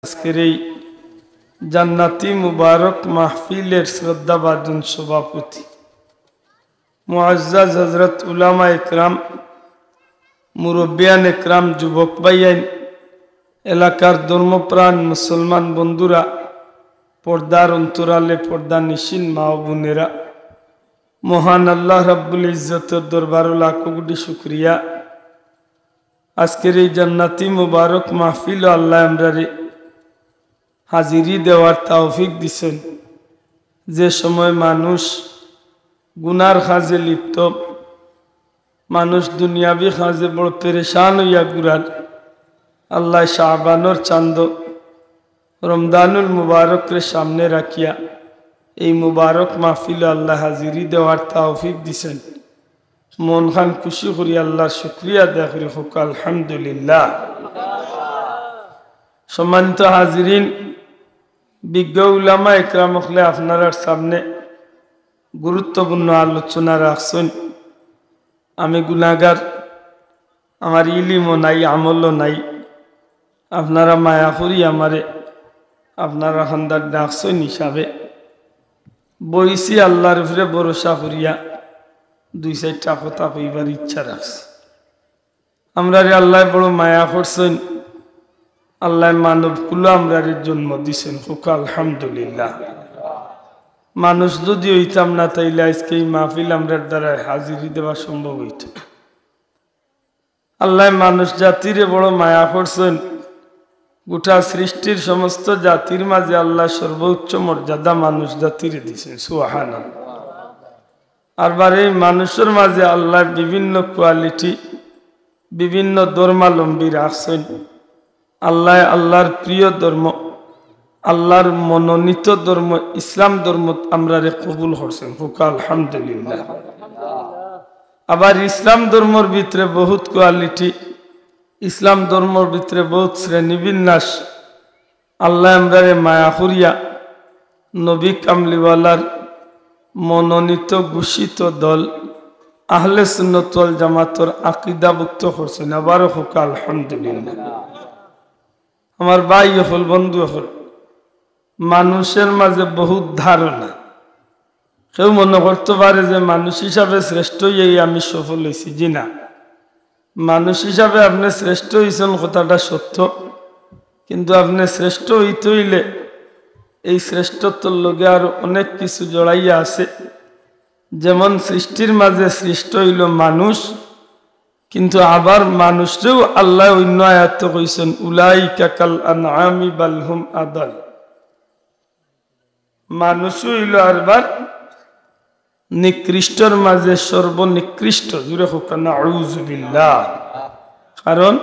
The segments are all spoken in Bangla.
আজকের এই জান্নাতি মুবারক মাহফিলের শ্রদ্ধাভাজন সভাপতি মুআজ্জাজ হযরত উলামা ইকরাম, মুরব্বিয়ান ইকরাম, যুবক ভাইয়ান, এলাকার ধর্মপ্রাণ মুসলমান বন্ধুরা, পর্দার অন্তরালে পর্দা নিশিন মা ও বোনেরা, মহান আল্লাহ রাব্বুল ইজ্জতের দরবারে লাখো কোটি শুকরিয়া। আজকের এই জান্নাতি মুবারক মাহফিল আল্লাহ আমরারে হাজিরি দেওয়ার তৌফিক দিছেন। যে সময় মানুষ গুনার কাজে লিপ্ত, মানুষ দুনিয়াবি কাজে বড় পেরেশান হইয়া ঘুরার, আল্লাহ শাবানোর চাঁদ রমদানুল মুবারকরে সামনে রাখিয়া এই মুবারক মাহফিল আল্লাহ হাজিরি দেওয়ার তৌফিক দিছেন। মন খান খুশি করি আল্লাহর শুকরিয়া আদায় করি, হোক আলহামদুলিল্লাহ। সম্মানিত হাজিরিন, বিজ্ঞ উলামা ইকরাম হলে আপনার সামনে গুরুত্বপূর্ণ আলোচনা রাখছেন। আমি গুনাহগার, আমার ইলিমও নাই, আমলও নাই। আপনারা মায়া করি আমারে, আপনারা খান্দার ডাকছেন হিসাবে বইছি আল্লাহর উপরে ভরসা করিয়া দুই চারটা কথা কইবার ইচ্ছা রাখছে। আমরা আল্লাহ বড় মায়া করছেন, আল্লাহ মানব কুলো আমরা জন্ম দিছেন, হোক আলহামদুলিল্লাহ। মানুষ যদি হইতাম না তাইলে আজকে এই মাহফিল আমরার দ্বারা হাজিরি দেওয়া সম্ভব হইত। আল্লাহ মানুষ জাতিরে বড় মায়া করছেন। গোটা সৃষ্টির সমস্ত জাতির মাঝে আল্লাহ সর্বোচ্চ মর্যাদা মানুষ জাতিরে দিছেন, সুবহানাল্লাহ। আর এই মানুষের মাঝে আল্লাহ বিভিন্ন কোয়ালিটি, বিভিন্ন ধর্মাবলম্বী রাখছেন। আল্লাহ আল্লাহর প্রিয় ধর্ম, আল্লাহর মনোনীত ধর্ম ইসলাম ধর্ম আমরা কবুল করছেন, হোক আলহামদুলিল্লাহ। আবার ইসলাম ধর্মের ভিতরে বহুত কোয়ালিটি, ইসলাম ধর্মের ভিতরে বহুত শ্রেণীবিন্যাস। আল্লাহ আমরা মায়া করিয়া নবী কামলিওয়ালার মনোনীত ঘোষিত দল আহলে সুন্নাত ওয়াল জামাতের আকীদাভুক্ত করছেন, আবারও হোক আলহামদুলিল্লাহ। আমার ভাই হল, বন্ধু হল, মানুষের মাঝে বহুত ধারণা। কেউ মনে করতে পারে যে মানুষ হিসাবে শ্রেষ্ঠ এই আমি সফল হয়েছি। জি না, মানুষ হিসাবে আপনি শ্রেষ্ঠ হয়েছেন কথাটা সত্য, কিন্তু আপনি শ্রেষ্ঠ হইতে হইলে এই শ্রেষ্ঠত্বর লগে আর অনেক কিছু জড়াইয়া আছে। যেমন সৃষ্টির মাঝে সৃষ্ট হইল মানুষ, কিন্তু আবার মানুষরেও আল্লাহ অন্য আয়াতে কইছেন উলাইকা কাল আনআমি বাল হুম আদাল। মানুষ হইল আরবার নিকৃষ্টর মাঝে সর্বনিকৃষ্ট, জুড়ে হোক নাউযু বিল্লাহ। কারণ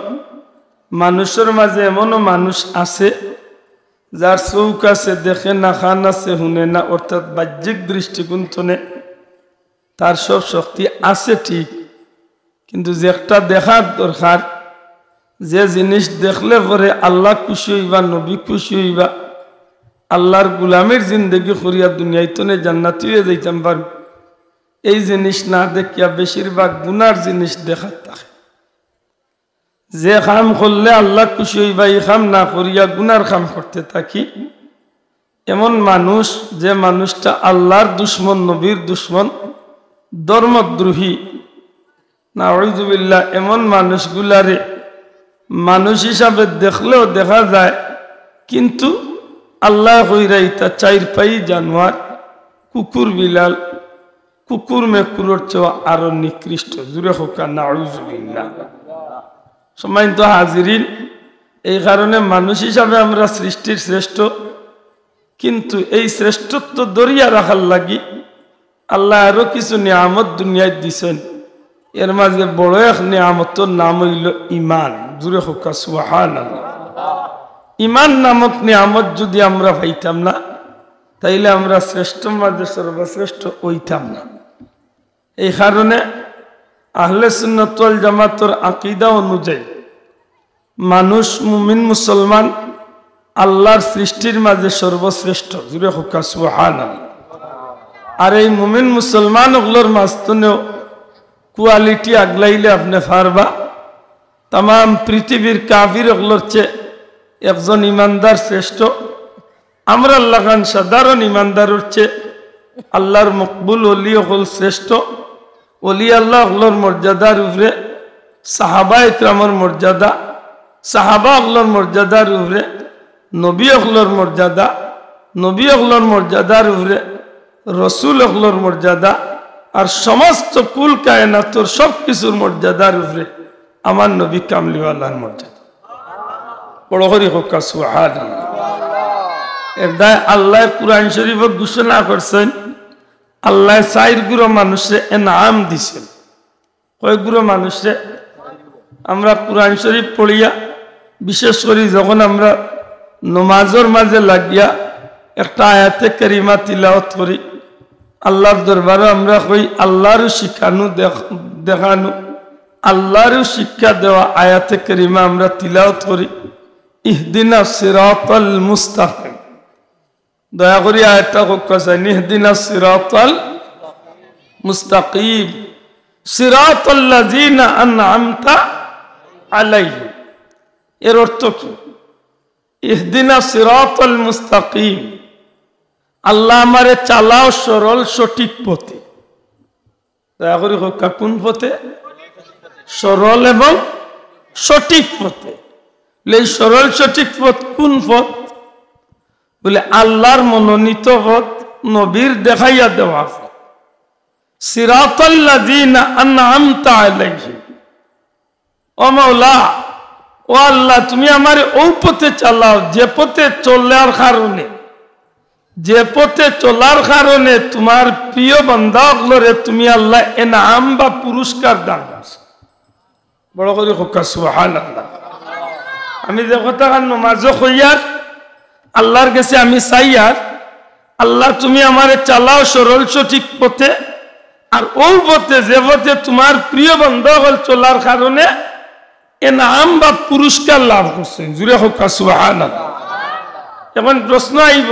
মানুষের মাঝে এমনও মানুষ আছে যার চৌক আছে, দেখে না, খান আছে, শুনে না, অর্থাৎ বাহ্যিক দৃষ্টিকোণ থেকে তার সব শক্তি আছে ঠিক, কিন্তু যে একটা দেখার দরকার, যে জিনিস দেখলে পরে আল্লাহ খুশি হইবা, নবী খুশি হইবা, আল্লাহর গুলামের জিন্দগি করিয়া দুনিয়ায় তনে জান্নাতি হয়ে যাইতাম পারব, এই জিনিস না দেখিয়া বেশিরভাগ গুনার জিনিস দেখার থাকে। যে কাম করলে আল্লাহ খুশি হইবা এই কাম না করিয়া গুনার কাম করতে থাকি, এমন মানুষ, যে মানুষটা আল্লাহর দুশ্মন, নবীর দুশ্মন, ধর্মদ্রোহী, নাউযু বিল্লাহ, এমন মানুষগুলারে মানুষ হিসাবে দেখলেও দেখা যায়, কিন্তু আল্লাহ কইরা ইতা চাইর পাই জানোয়ার, কুকুর বিলাল, কুকুর মেকুরের চেয়ে আরো নিকৃষ্ট, জুড়ে হোক নাউযু বিল্লাহ। সম্মানিত হাজিরিন, এই কারণে মানুষ হিসাবে আমরা সৃষ্টির শ্রেষ্ঠ, কিন্তু এই শ্রেষ্ঠত্ব দরিয়া রাখার লাগি আল্লাহ আরো কিছু নিয়ামত দুনিয়ায় দিছেন। এর মাঝে বড় এক নিয়ামতের নাম হইল ইমান, জুড়ে হোক সুবহানাল্লাহ। ইমান নামক নিয়ামত যদি আমরা পাইতাম না, তাইলে আমরা শ্রেষ্ঠ মাঝে সর্বশ্রেষ্ঠ হইতাম না। এই কারণে আহলে সুন্নাত ওয়াল জামাতের আকীদা অনুযায়ী মানুষ, মুমিন মুসলমান আল্লাহর সৃষ্টির মাঝে সর্বশ্রেষ্ঠ, জুড়ে হোক সুবহানাল্লাহ। আর এই মুমিন মুসলমান ওগুলোর মাঝখানেও কোয়ালিটি আগলাইলে আপনি পারবা তাম পৃথিবীর কাফির ওগুলোর চেয়ে একজন ইমানদার শ্রেষ্ঠ। আমরা আল্লাহ খান সাধারণ ইমানদার হচ্ছে আল্লাহর মকবুল ওলি হল শ্রেষ্ঠ। ওলি আল্লাহ হলর মর্যাদার উপরে সাহাবা ইকরামর মর্যাদা, সাহাবা হলর মর্যাদার উপরে নবী হলর মর্যাদা, নবী হলর মর্যাদার উপরে রসুল হলর মর্যাদা, আর সমস্ত কুল কায়নাতর সব কিছুর মর্যাদার উপরে আমার নবী কামলিওয়ালার মর্যাদা। বড় করি হোক সুবহানাল্লাহ। এদায় আল্লাহ কুরআন শরীফে ঘোষণা করছেন আল্লাহ চার গুরো মানুষে এনাম দিছেন। কয় গুরো মানুষে? আমরা কুরআন শরীফ পড়িয়া বিশেষ করে যখন আমরা নমাজের মাঝে লাগিয়া একটা আয়াতে কারিমা তিলাওয়াত করি, আল্লাহর দরবারে আমরা কই আল্লাহরও শিখানো দেখানো, আল্লাহরও শিক্ষা দেওয়া আয়াতে কারিমা আমরা তিলাওয়াত করি। ইহদিনা সিরাতাল মুস্তাকিম। দয়া করি আয়াতটা কোথায়? ইহদিনা সিরাতাল মুস্তাকিম সিরাতাল লাযিনা আনআমতা আলাইহিম। এর অর্থ কি? ইহদিনা সিরাতাল মুস্তাকিম, আল্লাহ আমারে চালাও সরল সঠিক পথে। দয়া করি কোন পথে? সরল এবং সঠিক পথে। এই সরল সঠিক পথ কোন পথ? বলে আল্লাহর মনোনীত পথ, নবীর দেখাইয়া দেওয়া পথ। সিরাতাল লাযিনা আনআমতা আলাইহিম। ও মাওলা, ও আল্লাহ, তুমি আমারে ওই পথে চালাও যে পথে চলার কারণে, যে পথে চলার কারণে তোমার প্রিয় বান্দাগুলোরে তুমি আল্লাহ এনাম বা পুরস্কার দান করছো। বড় করে হোক সুবহানাল্লাহ। আমি যে কথা নামাজও কইয়ার আল্লাহর কাছে আমি চাইয়ার, আল্লাহ তুমি আমারে চালাও সরল সঠিক পথে, আর ওই পথে যে পথে তোমার প্রিয় বান্দাগুলো চলার কারণে এনাম বা পুরস্কার লাভ করছেন। জুড়ে হোক সুবহানাল্লাহ। এখন প্রশ্ন আইব,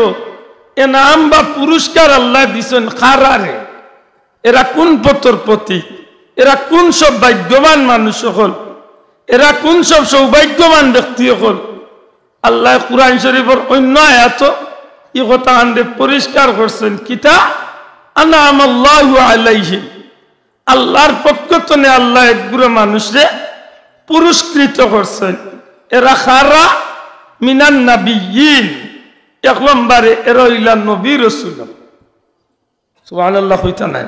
এনাম বা পুরস্কার আল্লাহ দিছেন কারারে? এরা কোন পথর প্রতীক? এরা কোন সব ভাগ্যবান মানুষ হল? এরা কোন সব সৌভাগ্যবান ব্যক্তি হল? আল্লাহ কুরআন শরীফের অন্য আয়াত এই কথা আনতে পরিষ্কার করছেন। কিতা আনআমাল্লাহু আলাইহিম, আল্লাহর পক্ষ থেকে আল্লাহ একগুলো মানুষরে পুরস্কৃত করছেন। এরা খারা মিনান নাবিয়্যিন, এক নম্বরে এরা হইলা নবী রাসূল। সুবহানাল্লাহ কইতা নাই?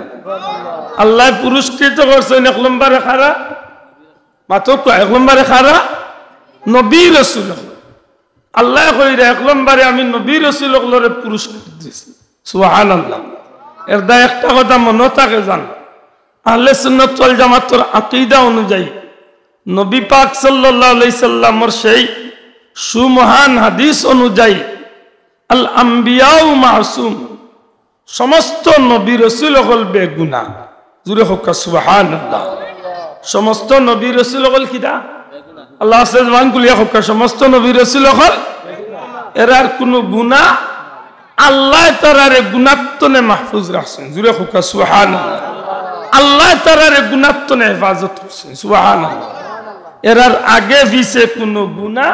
আল্লাহ পুরস্কৃত করছেন এক নম্বরে খারা, মাত্র এক নম্বরে খারা নবী রাসূল। আল্লাহ কইরা এক নম্বরে আমি নবী রাসূলরে পুরস্কার দিয়েছি। সুবহানাল্লাহ। এর দা একটা কথা মনে থাকে জান, আহলে সুন্নাত ওয়াল জামাতের আকীদা অনুযায়ী নবী পাক সাল্লাল্লাহু আলাইহি সাল্লামের সেই সুমহান হাদিস অনুযায়ী আল আম্বিয়াউ মাসুম, সমস্ত নবী রাসূল হল বেগুনাহ। জুরে হোক সুবহানাল্লাহ। সমস্ত নবী রাসূল হল কিটা? আল্লাহ সুবহান কুলিয়া হোক সমস্ত নবী রাসূল হল এরার কোনো গুনাহ আল্লাহ তাআলারে গুনাহতনে মাহফুজ রাখছেন। জুরে হোক সুবহানাল্লাহ। আল্লাহ তাআলারে গুনাহতনে হেফাজত করছেন। সুবহানাল্লাহ। এরার আগে পিছে কোনো গুনাহ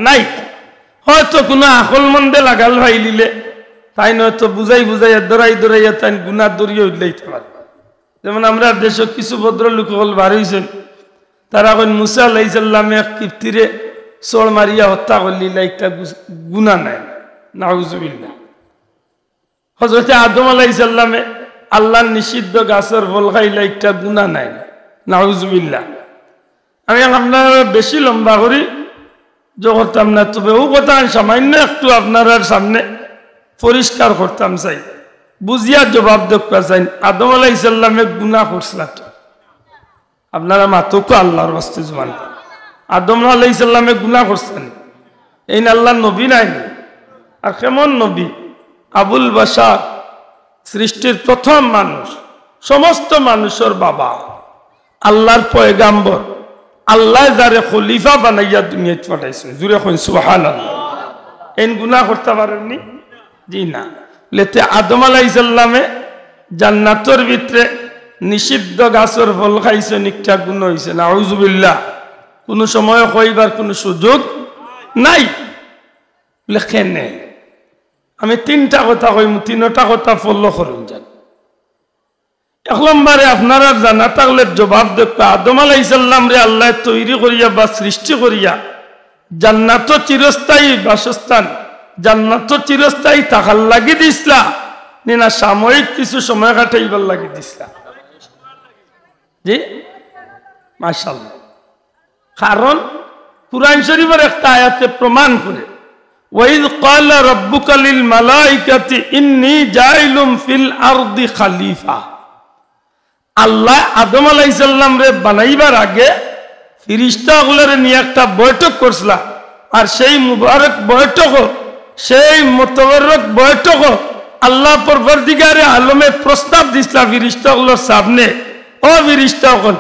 নাই। হয়তো কোনো আকল মন্দে লাগাল ভাইলিলে তাই নয়তো বুঝাই বুঝাইয়া দরাই দরাইয়া তাই গুনাহ দরিয়ে উঠলেইতে পারে। যেমন আমরা দেশে কিছু ভদ্রলোক হল বার হয়েছেন, তারা কইন মুসা আলাইহিস সালামে এক কিপ্তিরে চড় মারিয়া হত্যা করলিলা, একটা গুনাহ নাই। নাউজুবিল্লাহ। হযরত আদম আলাইহিস সালামে আল্লাহর নিষিদ্ধ গাছের ফল খাইলা, একটা গুনাহ নাই। নাউজুবিল্লাহ। আমি আপনারা বেশি লম্বা করি করতাম না, তবে ও কথা সামান্য একটু আপনার সামনে পরিষ্কার করতাম চাই, বুঝিয়া জবাব দেখা চাই। আদম আলাইহিস সালামে গুনাহ করছিল, আপনারা মাতকো আল্লাহর বাস্তে জবান। আদম আলাইহিস সালামে গুনাহ করছেন, এই আল্লাহর নবী নাই। আর কেমন নবী? আবুল বাশার, সৃষ্টির প্রথম মানুষ, সমস্ত মানুষের বাবা, আল্লাহর পয়গাম্বর, আল্লাহ যারে খলিফা বানাইয়া দুনিয়াতে পাঠাইছেন। জুরে কইন সুবহানাল্লাহ। এই গুনাহ করতে পারেননি? জি না। লেতে আদম আলাইহিস সালামে জান্নাতের ভিতরে নিষিদ্ধ গাছের ফল খাইছেন, একটা গুনাহ হইছে। নাউজুবিল্লাহ। কোনো সময় কইবার কোনো সুযোগ নাই। লেখেনে আমি তিনটা কথা কইম, তিনটা কথা ফলো করুন যান। এক নম্বরে আপনারা জানা থাকলে জবাব দেখো, আদম আলাইহিস সালাম রে আল্লাহ তৈরি করিয়া বা সৃষ্টি করিয়া জান্নাত চিরস্থায়ী বাসস্থান, জান্নাত চিরস্থায়ী থাকার লাগি দিসলা না সাময়িক কিছু সময় কাটাইবার লাগি দিসলা? জি মাশাআল্লাহ। কারণ কুরআন শরীফের একটা আয়াতে প্রমাণ করে, ওয়াইদ ক্বালা রাব্বুকা লিল মালাইকাতি ইন্নী জাইলুম ফিল আরদি খলিফা। আল্লাহ আদম আলাইহিস সালাম রে বানাইবার আগে ফেরেশতাগুলোরে নিয়ে একটা বৈঠক করছিল, আর সেই মুবারক বৈঠক, সেই মুতাবারক বৈঠক আল্লাহ পরবর্তীকারে আলমে প্রস্তাব দিছিল ফেরেশতাগুলোর সামনে, ও ফেরেশতাগণ,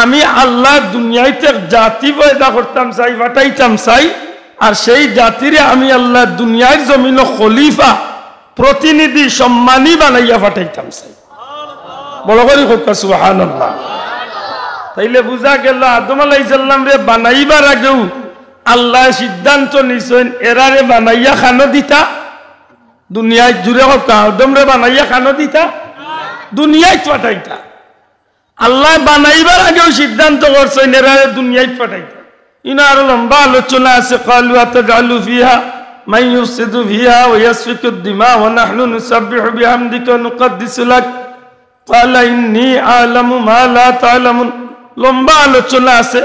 আমি আল্লাহ দুনিয়াতে জাতি পয়দা করতাম চাই, পাঠাইতাম চাই, আর সেই জাতিরে আমি আল্লাহ দুনিয়ার জমিন খলিফা, প্রতিনিধি, সম্মানী বানাইয়া পাঠাইতাম চাই। বড় করে হোক সুবহানাল্লাহ। তাইলে বুঝা গেল আদম আলাইহিস সালাম রে বানাইবার আগেও আল্লাহ সিদ্ধান্ত নিছেন এরারে বানাইয়া খানো দিতা, দুনিয়ায় জুড়ে হোক আদম রে বানাইয়া খানো দিতা, দুনিয়ায় পাঠাইতা। আল্লাহ বানাইবার আগেও সিদ্ধান্ত করছেন এরারে দুনিয়ায় পাঠাইতা। ইনার লম্বা আলোচনা আছে। ক্বালু আতাজালু ফিহা মান ইউফসিদু ফিহা ওয়া ইয়াসফিকু দিমা ওয়া নাহনু নুসাব্বিহু বিহামদিকা ওয়া নুকদ্দিসু লাক ক্বালা ইন্নী আ'লামু মা লা তা'লামুন। লম্বা আলোচনা আছে।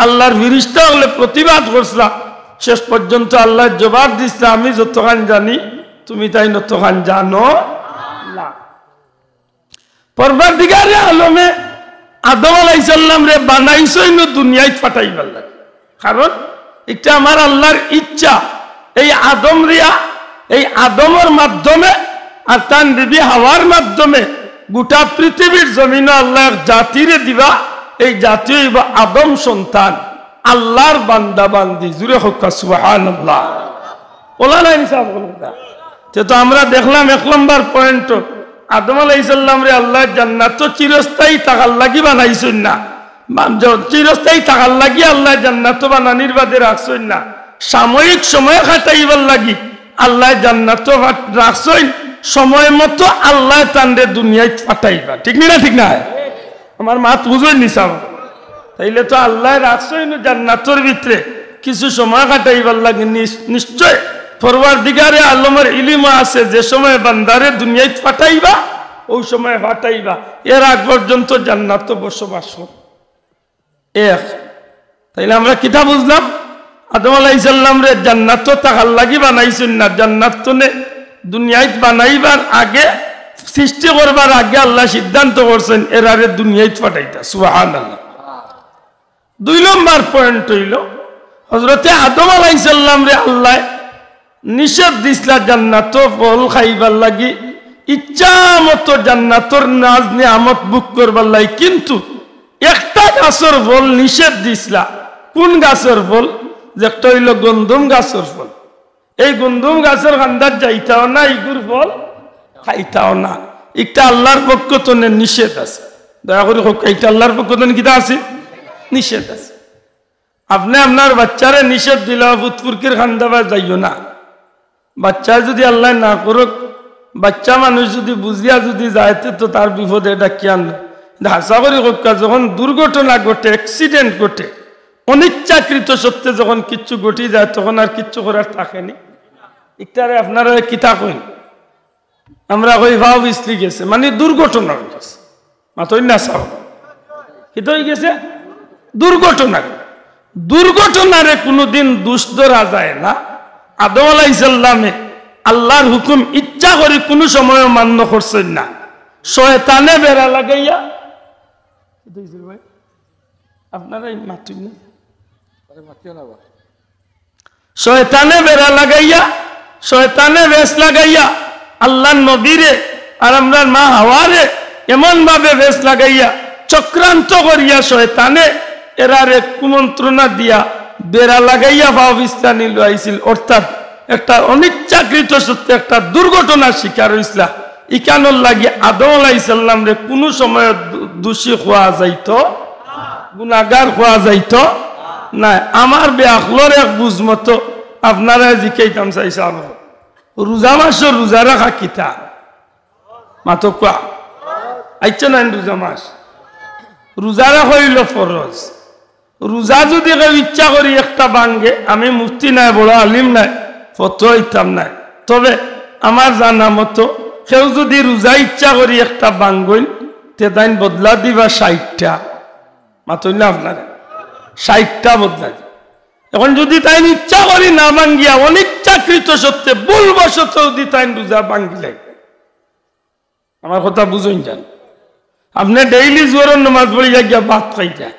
আল্লাহর ফেরেশতা হলে প্রতিবাদ করছিল, শেষ পর্যন্ত আল্লাহ জবাব দিচ্ছে, আমি যতখান জানি তুমি তাই ততখান জানো না। পরবর্তীকারে আলমে আদম আলাইহিস সালাম রে বানাইছইন দুনিয়ায় পাঠাইবার লাগে। কারণ এটা আমার আল্লাহর ইচ্ছা, এই আদম রিয়া, এই আদমের মাধ্যমে আর তার বিবি হাওয়ার মাধ্যমে গোটা পৃথিবীর জমিনে আল্লাহ জাতিরে দিবা। এই জাতি হইবা আদম সন্তান, আল্লাহর বান্দা বান্দি। জুড়ে হোক সুবহানাল্লাহ। বলা নাই সাহেব, তো আমরা দেখলাম এক নম্বর পয়েন্ট, আদম আলাইহিস সালাম রে আল্লাহ জান্নাত চিরস্থায়ী থাকার লাগি বানাইছেন না, চিরস্থায়ী থাকার লাগি আল্লাহ জান্নাত বানানির বাদে রাখছেন না, সাময়িক সময় কাটাইবার লাগি আল্লাহ জান্নাত রাখছেন। সময় মতো আল্লাহ তান্ডে দুনিয়ায় পাঠাইবা। ঠিক না? ঠিক না? আমার মাত বুঝেন নি সাহেব? তাইলে তো আল্লাহ রাখছেন জান্নাতের ভিতরে কিছু সময় কাটাইবার লাগে। নিশ্চয় পরওয়ারদিগারে আলমের ইলম আছে, যে সময় বান্দারে দুনিয়ায় পাঠাইবা ওই সময় পাঠাইবা, এর আগ পর্যন্ত জান্নাত বসবাস। এক তাইলে আমরা কিতা বুঝলাম? আদম আলাইহিস সালাম রে জান্নাত থাকার লাগি বানাইছেন না, জান্নাত দুনিয়ায় বানাইবার আগে, সৃষ্টি করবার আগে আল্লাহ সিদ্ধান্ত করছেন এরারে দুনিয়ায় পাঠাইতা। সুবহানাল্লাহ। দুই নম্বর পয়েন্ট হইল, হযরতে আদম আলাইহিস সালাম রে আল্লাহ নিষেধ দিছিলা জান্নাত ফল খাইবার লাগি, ইচ্ছা মতো জান্নাতর নাজ নিয়ামত বুক করবার লাগি, কিন্তু একটা গাছের ফল নিষেধ দিছিলা। কোন গাছের ফল? যেটা হইল গন্ধম গাছের ফল। এই গন্ধম গাছের কান্দার যাইতাও না, ইগুর ফল খাইতাও না। একটা আল্লাহর পক্ষ তো নিষেধ আছে। দয়া করে এইটা আল্লাহর পক্ষ তো কিতা আছে? নিষেধ আছে। আপনি আপনার বাচ্চারে নিষেধ দিলা ফুটফুরকির খান্দাবা যাইও না। বাচ্চা যদি আল্লাহ না করুক, বাচ্চা মানুষ যদি বুঝিয়া যদি যাইতে তো তার বিপদে এটা কেন হাসা করে হোকা। যখন দুর্ঘটনা ঘটে, অ্যাক্সিডেন্ট ঘটে, অনিচ্ছাকৃত সত্ত্বে যখন কিচ্ছু ঘটি যায়, তখন আর কিচ্ছু করার থাকেনি। একটারে আপনারা কিতা কইন, আমরা কই ভাও বিসলি গেছে, মানে দুর্ঘটনা হয়ে গেছে। মাতই না সাহ কিতা হয়ে গেছে? দুর্ঘটনা। দুর্ঘটনারে কোনোদিন দোষ ধরা যায় না। আদম আলাইহিস সালামে আল্লাহর হুকুম ইচ্ছা করে কোনো সময় মান্য করছেন না। শয়তানে বেড়া লাগাইয়া, আপনারা মাতুন না, শয়তানে বেড়া লাগাইয়া, শয়তানে বেশ লাগাইয়া আল্লাহর নবীরে আর আমরার মা হাওয়ারে এমন ভাবে বেশ লাগাইয়া চক্রান্ত করিয়া শয়তানে এরারে কুমন্ত্রণা দিয়া বেড়া লাগাইয়া ভাবিস্তানি লইছিল। অর্থাৎ একটা অনিচ্ছাকৃত সত্যি একটা দুর্ঘটনার শিকার হইছিল। ইকানোর লাগি আদম আলাইহিস সালাম রে কোনো সময় দোষী হওয়া যাইতো, গুনাহগার হওয়া যাইতো না। আমার বেআখলর এক বুঝমতো আপনারা জিকাইতাম চাইছে আরো রোজা মাস রোজা রাখা কিতা মাতো কোয়া আইছে না রোজা মাস রোজা রাখা হইল ফরজ রোজা যদি কেউ ইচ্ছা করি একটা ভাঙ্গে আমি মুফতি নাই বড় আলিম নাই ফতোয়া হইতাম নাই তবে আমার জানা মতো কেউ যদি রোজা ইচ্ছা করি একটা ভাঙ্গইল তে তাই বদলা দিবা 60টা মাতই না আপনারা 60টা বদলা দিবা এখন যদি তাই ইচ্ছা করি না ভাঙ্গিয়া অনিচ্ছাকৃত সত্ত্বে ভুলবশত যদি তাই রোজা ভাঙ্গিলে আমার কথা বুঝুন যান আপনি ডেইলি জোরের নামাজ পড়ি গিয়া ভাত খাই যায়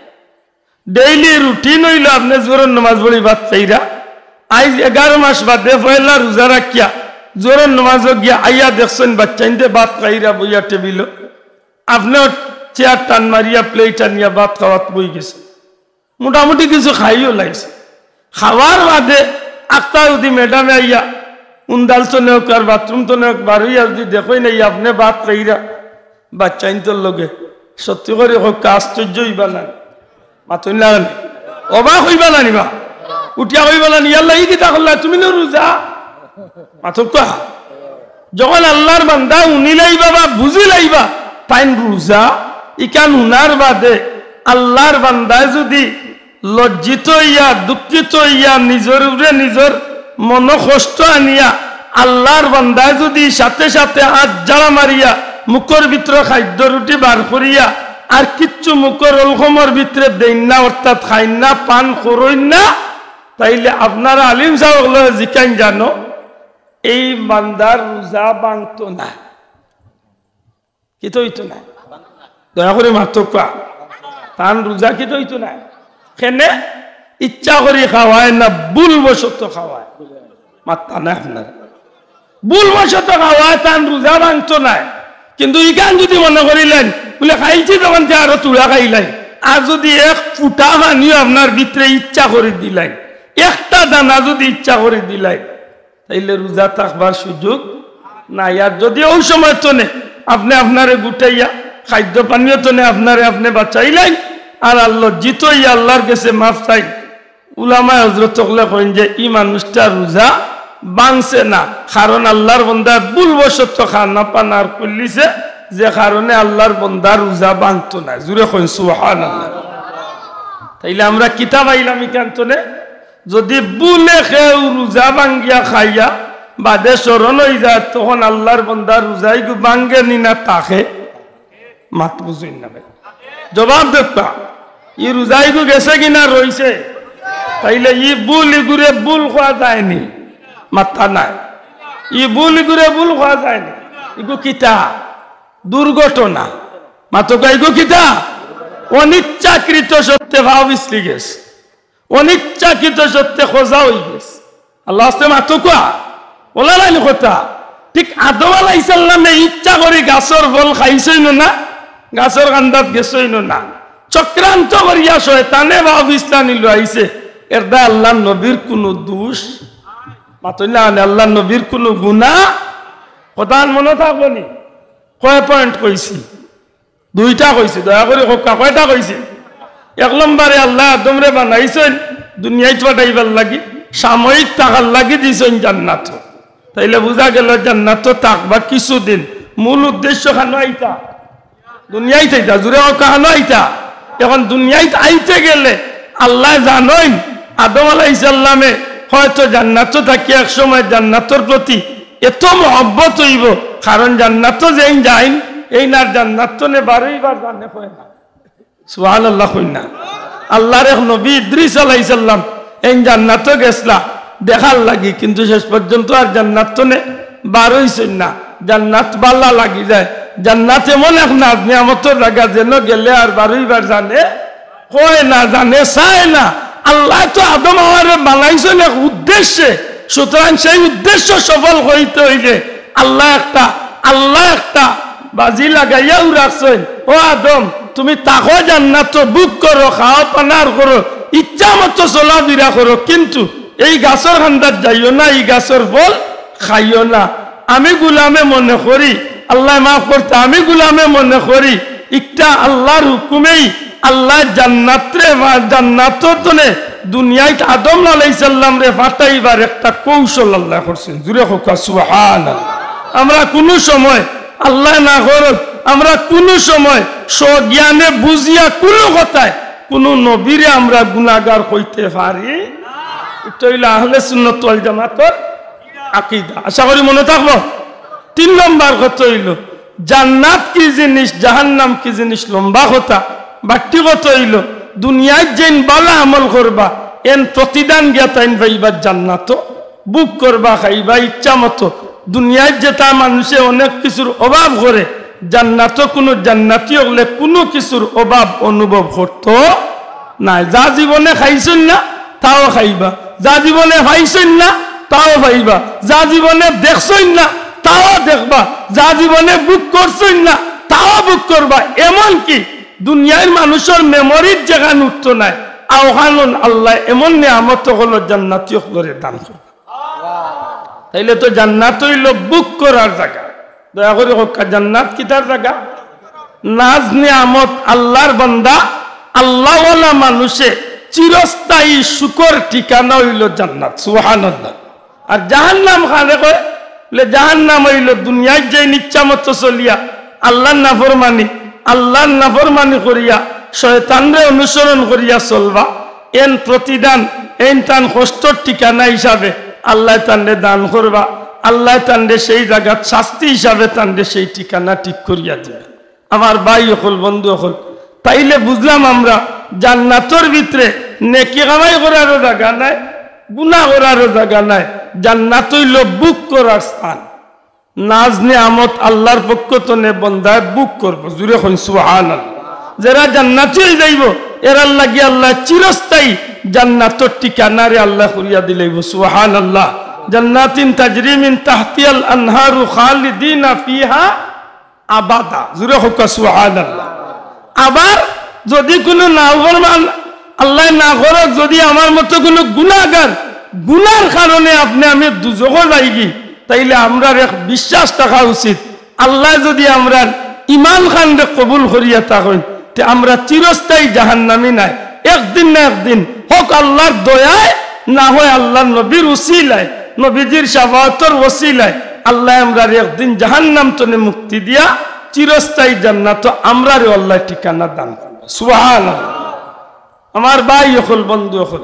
ডেইলি রুটিন হইল আপনি জোরের নামাজ পড়ি ভাত খাইরা আজ 11 মাস বাদে পয়লা রোজা রাখিয়া জোরের নামাজ গিয়া আইয়া দেখছেন বাচ্চাইতে ভাত খাইরা বইয়া টেবিল আপনি চেয়ার টান মারিয়া প্লেট আনিয়া ভাত খাওয়াত বই গেছে মোটামুটি কিছু খাইও লাগছে খাওয়ার বাদে আক্তা যদি ম্যাডামে আইয়া উন্দাল তো নেওক আর বাথরুম তো নেওক বারইয়া যদি দেখোই নাই আপনি ভাত খাইরা বাচ্চাইন্তর লগে সত্যি করে হোক আশ্চর্য হইবা না মাতই না অবাক হইবা না নিবা উঠিয়া হইবা না ইয়াল্লা ই কিতা করলা তুমি না রোজা মাতক যখন আল্লাহর বান্দা উনিলাই বাবা বুঝিলাইবা তাইন রোজা ইকান উনার বাদে আল্লাহর বান্দা যদি লজ্জিত হইয়া দুঃখিত হইয়া নিজের উপরে নিজের মন কষ্ট আনিয়া আল্লাহর বান্দা যদি সাথে সাথে হাত জাড়া মারিয়া মুখর ভিতরে খাদ্য রুটি বার করিয়া আর কিচ্ছু মুখর অলখমর ভিতরে দেন না অর্থাৎ খাইন না পান করইন না তাইলে আপনারা আলিম সাহেব জিকাইন জানো এই বান্দার রোজা ভাঙতো না কি তো হইতো না দয়া করে মাত্র তান রোজা কি তো হইতো না কেনে ইচ্ছা করে খাওয়ায় না ভুলবশত খাওয়ায় মাত্তা না আপনারা ভুলবশত খাওয়ায় তান রোজা ভাঙতো না কিন্তু ইকান যদি মনে করিলেন বলে খাইছি তখন আরো তুলা খাইলাই আর যদি এক ফুটা পানিও আপনার ভিতরে ইচ্ছা করে দিলাই একটা দানা যদি ইচ্ছা করে দিলাই তাইলে রোজা থাকবার সুযোগ নাই আর যদি ওই সময় তো নে আপনি আপনারে গুটাইয়া খাদ্য পানীয় তো নে আপনারে আপনি বাঁচাইলেন আর আল্লাহ জিতই আল্লাহর কাছে মাফ চাই উলামায়ে হযরত হলে কইন যে ই মানুষটা রোজা বাংছে না কারণ আল্লাহর বান্দা ভুলবশত খানা পানার করলিছে যে কারণে আল্লাহর বান্দা রোজা ভাঙতো না জুড়ে কইন সুবহানাল্লাহ তাইলে আমরা কিতাব আইলাম ইকান্তনে যদি বুলে খেউ রোজা ভাঙ্গিয়া খাইয়া বাদে স্মরণ হয়ে যায় তখন আল্লাহর বান্দা রোজাই গু ভাঙ্গে নি না তাকে মাত বুঝুন না জবাব দেখবা ই রোজাই গু গেছে কিনা রইছে তাইলে ই বুল ইগুরে বুল খাওয়া যায়নি মাথা নাই ই বুল ইগুরে বুল খাওয়া যায়নি ইগু কিতা দুর্ঘটনা মাত্র ইগু কিতা অনিচ্ছাকৃত সত্যে ভাব ইসলি গেছে অনিচ্ছাকৃত সত্যে খোঁজা হয়ে গেছে আল্লাহ আসতে মাত্র কোয়া ওলা লাইন কথা ঠিক আদম আলাইহিস সালামে ইচ্ছা করে গাছর ফল খাইছই না গাছর কান্দাত গেছই না চক্রান্ত করিয়া শয়তানে ভাব ইসলানি লইছে এর দা আল্লাহ নবীর কোনো দোষ মাতই না আল্লাহ নবীর কোনো গুনাহ প্রধান মনে থাকবনি কয় পয়েন্ট কইছি দুইটা কইছি দয়া করে কয়টা কইছি এক নম্বরে আল্লাহ আদমরে বানাইছেন দুনিয়ায় পাঠাইবার লাগি সাময়িক থাকার লাগি দিছেন জান্নাত তাইলে বুঝা গেল জান্নাত থাকবা কিছুদিন মূল উদ্দেশ্য খানো আইতা দুনিয়ায় থাইতা জুড়ে কাহানো আইতা এখন দুনিয়ায় আইতে গেলে আল্লাহ জানেন আদম আলাইহিস সালামে হয়তো জান্নাত থাকি এক সময় জান্নাতের প্রতি এত মহব্বত হইব কারণ জান্নাত যেই যাইন এই না জান্নাত নে 12 বার জানে হয় না সুবহানাল্লাহ কইনা আল্লাহর এক নবী ইদ্রিস আলাইহিস সালাম এই জান্নাতে গেছলা দেখার লাগি কিন্তু শেষ পর্যন্ত আর জান্নাত নে 12 হইছেন না জান্নাত বালা লাগি যায় জান্নাত এমন এক নিয়ামতের জায়গা যেন গেলে আর 12 বার জানে হয় না জানে চায় না আল্লাহ তো আদম হাওয়ারে বানাইছেন এক উদ্দেশ্যে সুতরাং সেই উদ্দেশ্য সফল হইতে হইলে আল্লাহ একটা বাজি লাগাইয়াও রাখছেন ও আদম তুমি তাকো জান্নাত বুক করো খাওয়া পানার করো ইচ্ছা মতো চলাফেরা করো কিন্তু এই গাছের খান্দাত যাইও না এই গাছের ফল খাইও না আমি গুলামে মনে করি আল্লাহ মাফ করতে আমি গুলামে মনে করি একটা আল্লাহর হুকুমেই আল্লাহ জান্নাতরে জান্নাতনে দুনিয়ায় আদম আলাইহিস সালাম রে ফাটাইবার একটা কৌশল আল্লাহ করছেন। জুরে হোক সুবহানাল্লাহ। আমরা কোনো সময় আল্লাহ না করুক, আমরা কোনো সময় স্বজ্ঞানে বুঝিয়া কোনো কথায় কোনো নবীরে আমরা গুনাহগার হইতে পারি। এটা হইল আহলে সুন্নাত ওয়াল জামাতের আকীদা। আশা করি মনে থাকবো। 3 নম্বর কথা হইল জান্নাত কি জিনিস, জাহান্নাম কি জিনিস। লম্বা কথা বাট্টি কথা হইল দুনিয়ায় যেন ভালো আমল করবা এন প্রতিদান জ্ঞাতাইন ভাইবা জান্নাত বুক করবা খাইবা ইচ্ছা মতো। দুনিয়ায় যেটা মানুষে অনেক কিছুর অভাব করে, জান্নাত কোনো জান্নাতি হলে কোনো কিছুর অভাব অনুভব করতো না। যা জীবনে খাইছেন না তাও খাইবা, যা জীবনে পাইছেন না তাও পাইবা, যা জীবনে দেখছেন না তাও দেখবা, যা জীবনে বুক করছেন না তাও বুক করবা। এমন কি দুনিয়ার মানুষের মেমোরির জায়গা উঠত নাই, আওহানুন আল্লাহ এমন নিয়ামত হলো জান্নাতি হলে দান করবা। তাইলে তো জান্নাত হইল বুক করার জায়গা। দয়া করে হোক জান্নাত কিতার জায়গা? নাজ নিয়ামত আল্লাহর বান্দা আল্লাহওয়ালা মানুষে চিরস্থায়ী সুখর ঠিকানা হইল জান্নাত। সুবহানাল্লাহ। আর জাহান্নাম খানে কয় বলে জাহান্নাম হইল দুনিয়ায় যে ইচ্ছা মতো চলিয়া আল্লাহর নাফরমানি করিয়া শয়তানরে অনুসরণ করিয়া চলবা। এন প্রতিদান এন তান কষ্টর ঠিকানা হিসাবে আল্লাহ তান্ডে দান করবা। আল্লাহ তান্ডে সেই জায়গা শাস্তি হিসাবে তান্ডে সেই ঠিকানা ঠিক করিয়া দিবে। আমার ভাই হল বন্ধু হল, তাইলে বুঝলাম আমরা জান্নাতের ভিতরে নেকি কামাই করারও জায়গা নাই, গুনাহ করারও জায়গা নাই। জান্নাত হইল বুক করার স্থান। নাজ নিয়ামত আল্লাহর পক্ষ তনে বন্দায় বুক করবো। জুড়ে হন সুবহানাল্লাহ। যারা জান্নাতি হয়ে যাইব এরার লাগি আল্লাহ চিরস্থায়ী জান্নাতের ঠিকানারে আল্লাহ করিয়া দিলাইব। সুবহানাল্লাহ। জান্নাতিন তাজরি মিন তাহতিহাল আনহারু খালিদিনা ফিহা আবাদা। জুড়ে হোক সুবহানাল্লাহ। আবার যদি কোনো নাফরমান আল্লাহ না করক, যদি আমার মতো কোনো গুনাহগার গুনার কারণে আপনি আমি দুজখে যাইগি, তাইলে আমরা বিশ্বাস থাকা উচিত আল্লাহ যদি আমরা ইমান খানরে কবুল করিয়া থাকেন তে আমরা চিরস্থায়ী জাহান্নামী নাই। একদিন না একদিন হোক আল্লাহর দয়ায়, না হয় আল্লাহর নবীর উসিলায়, নবীজির শাফাআতের ওসিলায় আল্লাহ আমরা একদিন জাহান্নাম তনে মুক্তি দিয়া চিরস্থায়ী জান্নাত আমরারে আল্লাহ ঠিকানা দান করবে। সুবহানাল্লাহ। আমার ভাই হল বন্ধু হল,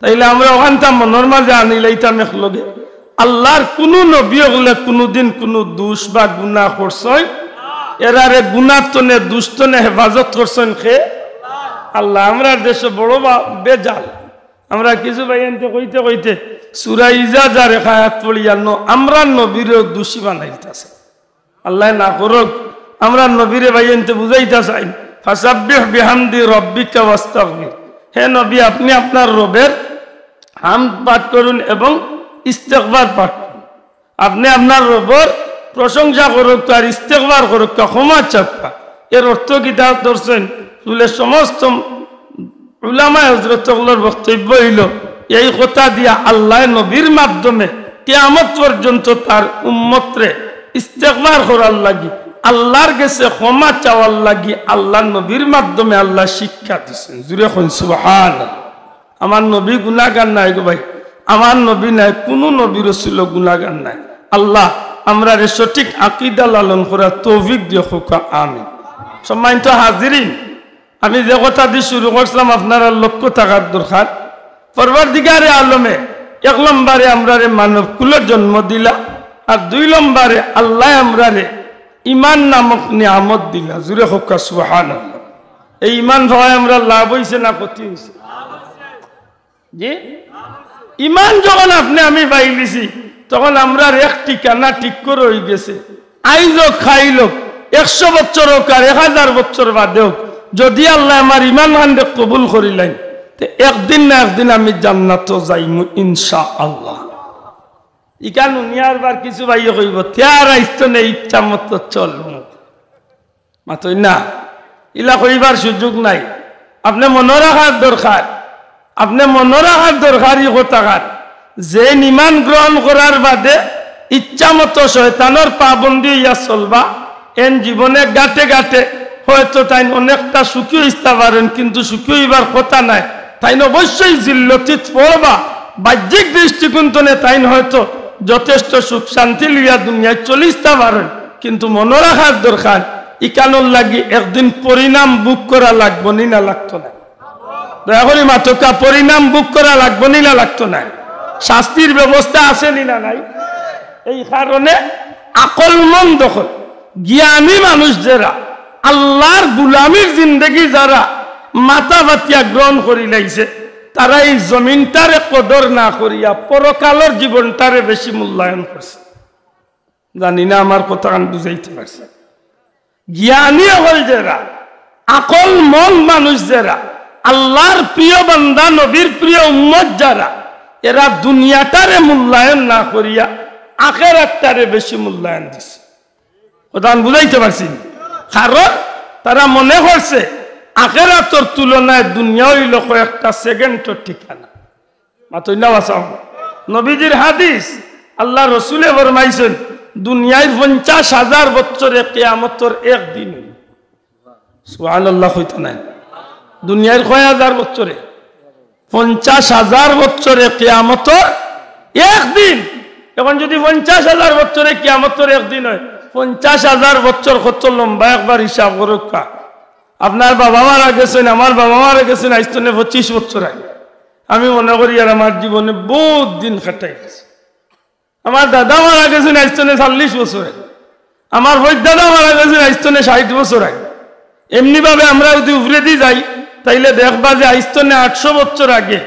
তাইলে আমরা ওখানটা মনের মাঝে আনিলাইতাম একলগে আল্লাহর কোন নবী হলে কোনদিন কোন দোষ বা গুনাহ করছেন, এরারে গুনাহ তনে দুষ্টনে হেফাজত করছেন খে আল্লাহ। আমরা দেশে বড় বেজাল, আমরা কিছু ভাইয়ানতে কইতে কইতে সূরা ইজাজার আয়াত পড়িয়ানো আমরা নবীরে দোষী বানাইতাছে। আল্লাহ না করুক আমরা নবীরে ভাইয়ানতে বুঝাইতা চাই ফাসাব্বিহ বিহামদি রাব্বিকা ওয়াস্তাগফির। হে নবী আপনি আপনার রবের হামদ পাঠ করুন এবং ইস্তেগফার পাঠ করুন। আপনি আপনার রবের প্রশংসা করুক আর ইস্তেগফার করুক, ক্ষমা চাপা। এর অর্থ কি তা ধরছেন তুলে সমস্ত উলামা হযরতগুলোর বক্তব্য হইল এই কথা দিয়া আল্লাহ নবীর মাধ্যমে কিয়ামত পর্যন্ত তার উম্মতরে ইস্তেগফার করার লাগি, আল্লাহর কাছে ক্ষমা চাওয়ার লাগি আল্লাহ নবীর মাধ্যমে আল্লাহ শিক্ষা দিচ্ছেন। জুড়ে কোন সুবহানাল্লাহ। আমার নবী গুনাহগার নাই গো ভাই, আমার নবী নাই, কোনো নবী রাসূল গুনাহগার নাই। আল্লাহ আমরা সঠিক আকীদা লালন করার তৌফিক দিও হোক, আমিন। সম্মানিত হাজিরিন, আমি যে কথা দিয়ে শুরু করছিলাম আপনারা লক্ষ্য থাকার দরকার। পরওয়ারদিগারে আলমে 1 নম্বরে আমরারে মানব কুলের জন্ম দিলা, আর 2 নম্বরে আল্লাহ আমরারে ইমান নামক নিয়ামত দিলা। জুড়ে হোক সুবহানাল্লাহ। এই ইমান ভাই আমরা লাভ হইছে না ক্ষতি হইছে? জি, ইমান যখন আপনি আমি পাইলিছি তখন আমরা এক ঠিকানা ঠিক করে হয়ে গেছে। আইজ খাইল 100 বছর হোক আর 1000 বছর বাদে হোক, যদি আল্লাহ আমার ইমান খানকে কবুল করিলেন একদিন না একদিন আমি জান্নাত যাইমু ইনশাআল্লাহ। ইকান উনিয়ার বার কিছু ভাইয়ে কইব তেয়ার আইতো না ইচ্ছা মতো চলব মাতই না, ইলা কইবার সুযোগ নাই। আপনি মনে রাখার দরকার, আপনি মনে রাখার দরকারই কথাকার যে ইমান গ্রহণ করার বাদে ইচ্ছা মতো শয়তানের পাবন্দি হইয়া চলবা, এন জীবনে গাটে গাটে হয়তো তাই অনেকটা সুখী হইতে পারেন, কিন্তু সুখী হইবার কথা নাই। তাই অবশ্যই জিল্লতিত পড়বা বাহ্যিক দৃষ্টিকোণে তাই হয়তো যথেষ্ট সুখ শান্তি লিয়া দুনিয়ায় চলিস্তা পারেন, কিন্তু মনে রাখার দরকার ইকানোর লাগি একদিন পরিণাম বুক করা লাগবো নি না লাগতো না। দয়া করি মাতকা পরিণাম বুক করা লাগবো নি না লাগতো না। শাস্তির ব্যবস্থা আছে নি না নাই? এই কারণে আকলমন্দ জ্ঞানী মানুষ যারা আল্লাহর গুলামির জিন্দগি যারা মাথা বাতিয়া গ্রহণ করি লাইছে, তারা এই জমিনটারে কদর না করিয়া পরকালের জীবনটারে বেশি মূল্যায়ন করছে। জানি না আমার কথা বুঝাইতে পারছে? জ্ঞানী হল যারা, আকল মন মানুষ যারা, আল্লাহর প্রিয় বান্দা নবীর প্রিয় উম্মত যারা, এরা দুনিয়াটারে মূল্যায়ন না করিয়া আখিরাতটারে বেশি মূল্যায়ন দিছে। কথা বুঝাইতে পারছি? কারণ তারা মনে করছে আখিরাতের তুলনায় দুনিয়া হইল কয়েকটা সেকেন্ডের ঠিকানা। মাতই না বাঁচাও। নবীজির হাদিস, আল্লাহ রসুলে ফরমাইছেন দুনিয়ায় 50,000 বছরে কিয়ামতের একদিন। সুবহানাল্লাহ হইতো না? দুনিয়ার কয় হাজার বছরে? 50,000 বছরে কিয়ামতের একদিন। এখন যদি 50,000 বছরে কিয়ামতের একদিন হয়, 50,000 বছর কত লম্বা একবার হিসাব করুকা। আপনার বাবা মারা গেছেন, আমার বাবা মারা গেছেন আজ 25 বছর আগে। আমি মনে করি আর আমার জীবনে বহুত দিন কাটাই গেছে। আমার দাদা মারা গেছেন আজ 40 বছর আগে। আমার দাদা মারা গেছেন আজ 60 বছর আগে। এমনি ভাবে আমরা যদি উপরে দিয়ে যাই তাইলে দেখবা যে আজ 800 বছর আগে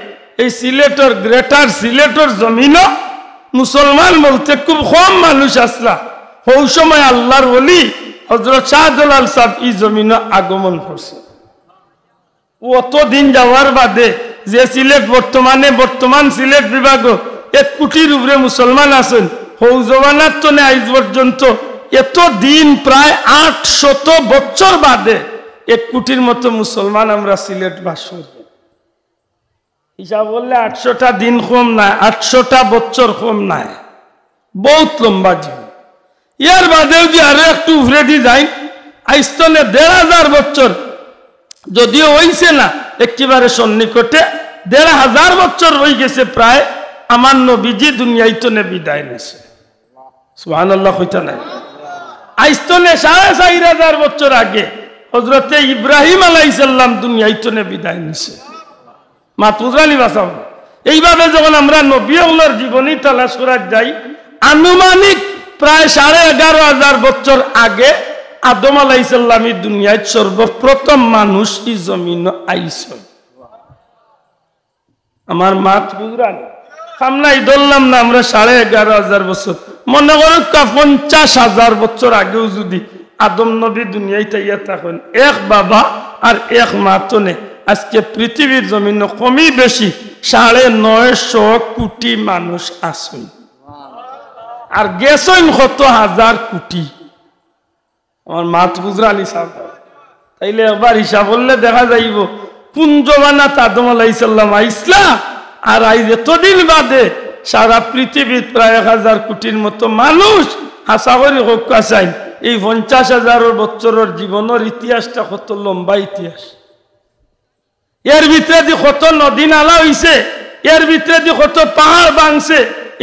এই সিলেটর গ্রেটার সিলেটর জমিনও মুসলমান বলতে খুব কম মানুষ আসলা। ওই সময় আল্লাহর ওলি হযরত শাহজালাল সাহেব এই জমিনে আগমন করছে। অত দিন যাওয়ার বাদে যে সিলেট বর্তমান সিলেট বিভাগ 1 কোটির উপরে মুসলমান আছেন, হৌ জমানার তো আজ পর্যন্ত এত দিন প্রায় 800 বছর বাদে 1 কোটির মতো মুসলমান আমরা সিলেট বাস করি। হিসাব বললে 800টা দিন কম নাই, 800টা বছর কম নাই, বহুত লম্বা জীবন। ইয়ার বাদেও যে আরো একটু উপরে দিয়ে যাই, আজ 1,500 বছর যদিও হইছে না একেবারে সন্নিকটে, 1,500 বছর হয়ে গেছে প্রায় আমার নবীজি দুনিয়ায় তো বিদায় নিছে। সুবহানাল্লাহ হইতা নাই? আজ 4,500 বছর আগে হযরতে ইব্রাহিম আলাইহিস সালাম দুনিয়ায় তো বিদায় নিছে। মাতুজালি বাসাও। এইভাবে যখন আমরা নবীর জীবনী তালাশ করা যাই, আনুমানিক প্রায় 11,500 বছর আগে আদম আলাইহিস সালামের দুনিয়ায় সর্বপ্রথম মানুষ এই জমিন আইছে। আমার মাত বুঝরান সামনাই ধরলাম না আমরা 11,500 বছর, মনে করো 50,000 বছর আগেও যদি আদম নবী দুনিয়ায় তাইয়া থাকেন, এক বাবা আর এক মা তনে আজকে পৃথিবীর জমিনে কমই বেশি 950 কোটি মানুষ আছেন, আর গেছেন কত হাজার কোটি। আমার মাত বুঝরানি সাহেব, তাইলে একবার হিসাব করলে দেখা যাইব কোন জমানাত আদম আলাইহিস সালাম আইসলা আর আজ এতদিন বাদে সারা পৃথিবীর প্রায় 1,000 কোটির মতো মানুষ আশা করি হোক চাই। এই 50,000 বছরের জীবনের ইতিহাসটা কত লম্বা ইতিহাস। এর ভিতরে দি কত নদী নালা হইছে, এর ভিতরে দি কত পাহাড় ভাঙছে,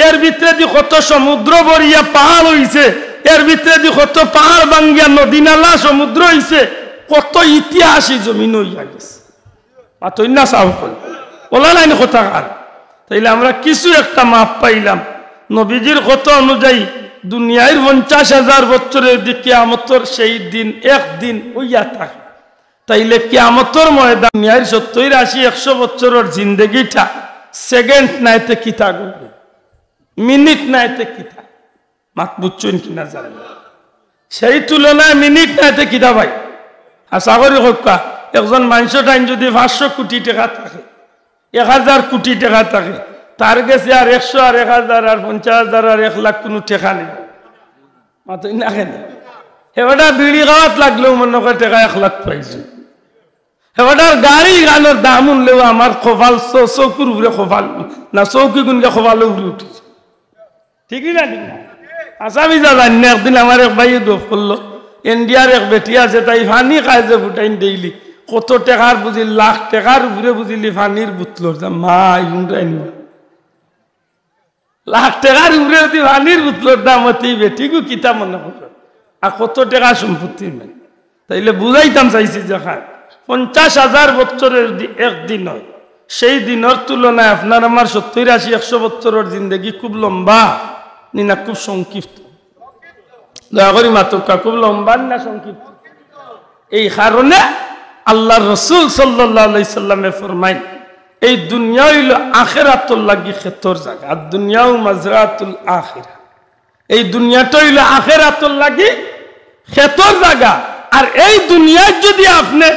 এর ভিতরে দি কত সমুদ্র বরিয়া পাহাড় হইছে, এর ভিতরে দি কত পাহাড় ভাঙ্গিয়া নদী নালা সমুদ্র হইছে, কত ইতিহাস এই জমিন হইয়া গেছে। মাতইনা সাহল ওলা লাইন কথা আর তাইলে আমরা কিছু একটা মাপ পাইলাম। নবীজির কথা অনুযায়ী দুনিয়ার 50,000 বছরের দিকে কিয়ামতের সেই দিন একদিন হইয়া থাকে। তাইলে কিয়ামতের ময়দান দুনিয়ার 70, 80, 100 বছরের জিন্দগিটা সেকেন্ড নাইতে কিতা করবে, মিনিট নাইতে কিতা। মাত বুঝছেন কিনা জানি, সেই তুলনায় মিনিট নাইতে কিতা ভাই। আশা করি হকা একজন মানুষের টাইম যদি 500 কোটি টাকা থাকে, 1,000 কোটি টাকা থাকে, তার কাছে আর 100 আর 1,000 আর 50,000 আর 1 লাখ কোনো টাকা নেই। মাতই না কেন হেবাটা বিড়ি খাওয়াত লাগলেও মনে করে টাকা 1 লাখ পাইছে। হেবাটার গাড়ি গানের দাম উনলেও আমার খোফাল চৌকুর উপরে খোফাল না চৌকি গুনকে খোফালে উপরে উঠেছে। ঠিকই না? ঠিক না? আসামি যা জানি একদিন আমার এক ভাই দোষ করলো, ইন্ডিয়ার এক বেটি আছে, তাই ফানি খায় যে ফুটাইন ডেইলি কত টাকার বুঝি লাখ টাকার উপরে বুঝিলি পানির বোতলর দাম মা লাখ টাকার উপরে যদি পানির বোতলর দাম হতেই বেঠিকু কিতা মনে করো আর কত টাকা সম্পত্তি নেই তাইলে বুঝাইতাম চাইছি যখন 50,000 বছরের একদিন হয় সেই দিনের তুলনায় আপনার আমার 70-80-100 বছরের জিন্দগি খুব লম্বা না খুব সংক্ষিপ্ত দয়া করি মাতকা খুব লম্বা না সংক্ষিপ্ত এই কারণে আল্লাহ রসুল সাল্লাল্লাহু আলাইহি সাল্লামে ফরমাই এই দুনিয়া হইল আখিরাতুল লাগি খেতর জায়গা আর দুনিয়াও মাজরাতুল আখিরা এই দুনিয়াটা হইল আখিরাতুল লাগি খেতর জায়গা আর এই দুনিয়ায় যদি আপনি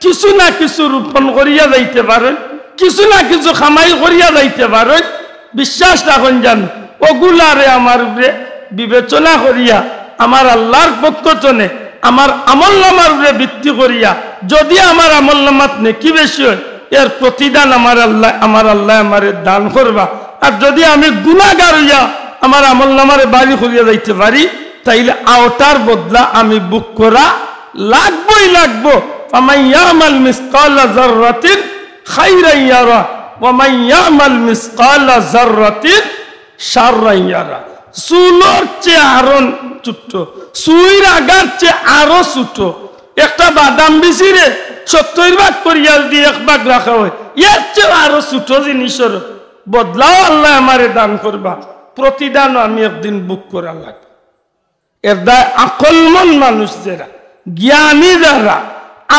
কিছু না কিছু রোপণ করিয়া যাইতে পারেন কিছু না কিছু খামাই করিয়া যাইতে পারেন বিশ্বাস রাখুন জান ওগুলারে আমার উপরে বিবেচনা করিয়া আমার আল্লাহর পক্ষতনে আমার আমলনামার উপরে ভিত্তি করিয়া যদি আমার আমলনামাত নেকি বেশি হয় এর প্রতিদান আমার আল্লাহ আমারে দান করবা আর যদি আমি গুনাহগার হইয়া আমার আমলনামারে বাড়ি করিয়া যাইতে পারি তাইলে আওতার বদলা আমি বুক করা লাগবো ফামান ইয়ামাল মিসকালা যাররাতিন খাইরান ইয়ারা ওয়া মান ইয়ামাল মিসকালা যাররাতিন শাররান ইয়ারা সুলোর চেয়ে আরো ছোট সুইর আগার চেয়ে আরো ছোট একটা বাদাম বিচিরে 70 ভাগ করিয়া দিয়ে 1 ভাগ রাখা হয় এর চেয়ে আরো ছোট জিনিসের বদলাও আল্লাহ আমারে দান করবা প্রতিদান আমি একদিন বুক করা লাগবে এর দায় আকলমন মানুষ যারা জ্ঞানী যারা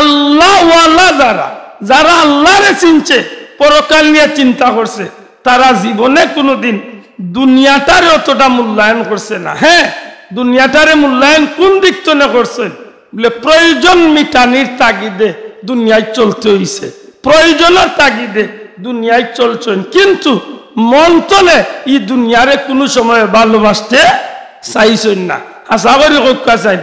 আল্লাহওয়ালা যারা আল্লাহরে চিনছে পরকাল নিয়ে চিন্তা করছে তারা জীবনে কোনোদিন দুনিয়াটারে অতটা মূল্যায়ন করছে না হ্যাঁ দুনিয়াটারে মূল্যায়ন কোন দিক থেকে করছেন বলে প্রয়োজন মিটানির তাগিদে দুনিয়ায় চলতে হইছে প্রয়োজনের তাগিদে দুনিয়ায় চলছেন কিন্তু মন তলে এই দুনিয়ারে কোনো সময় ভালোবাসতে চাইছেন না আশা করি হকা চাই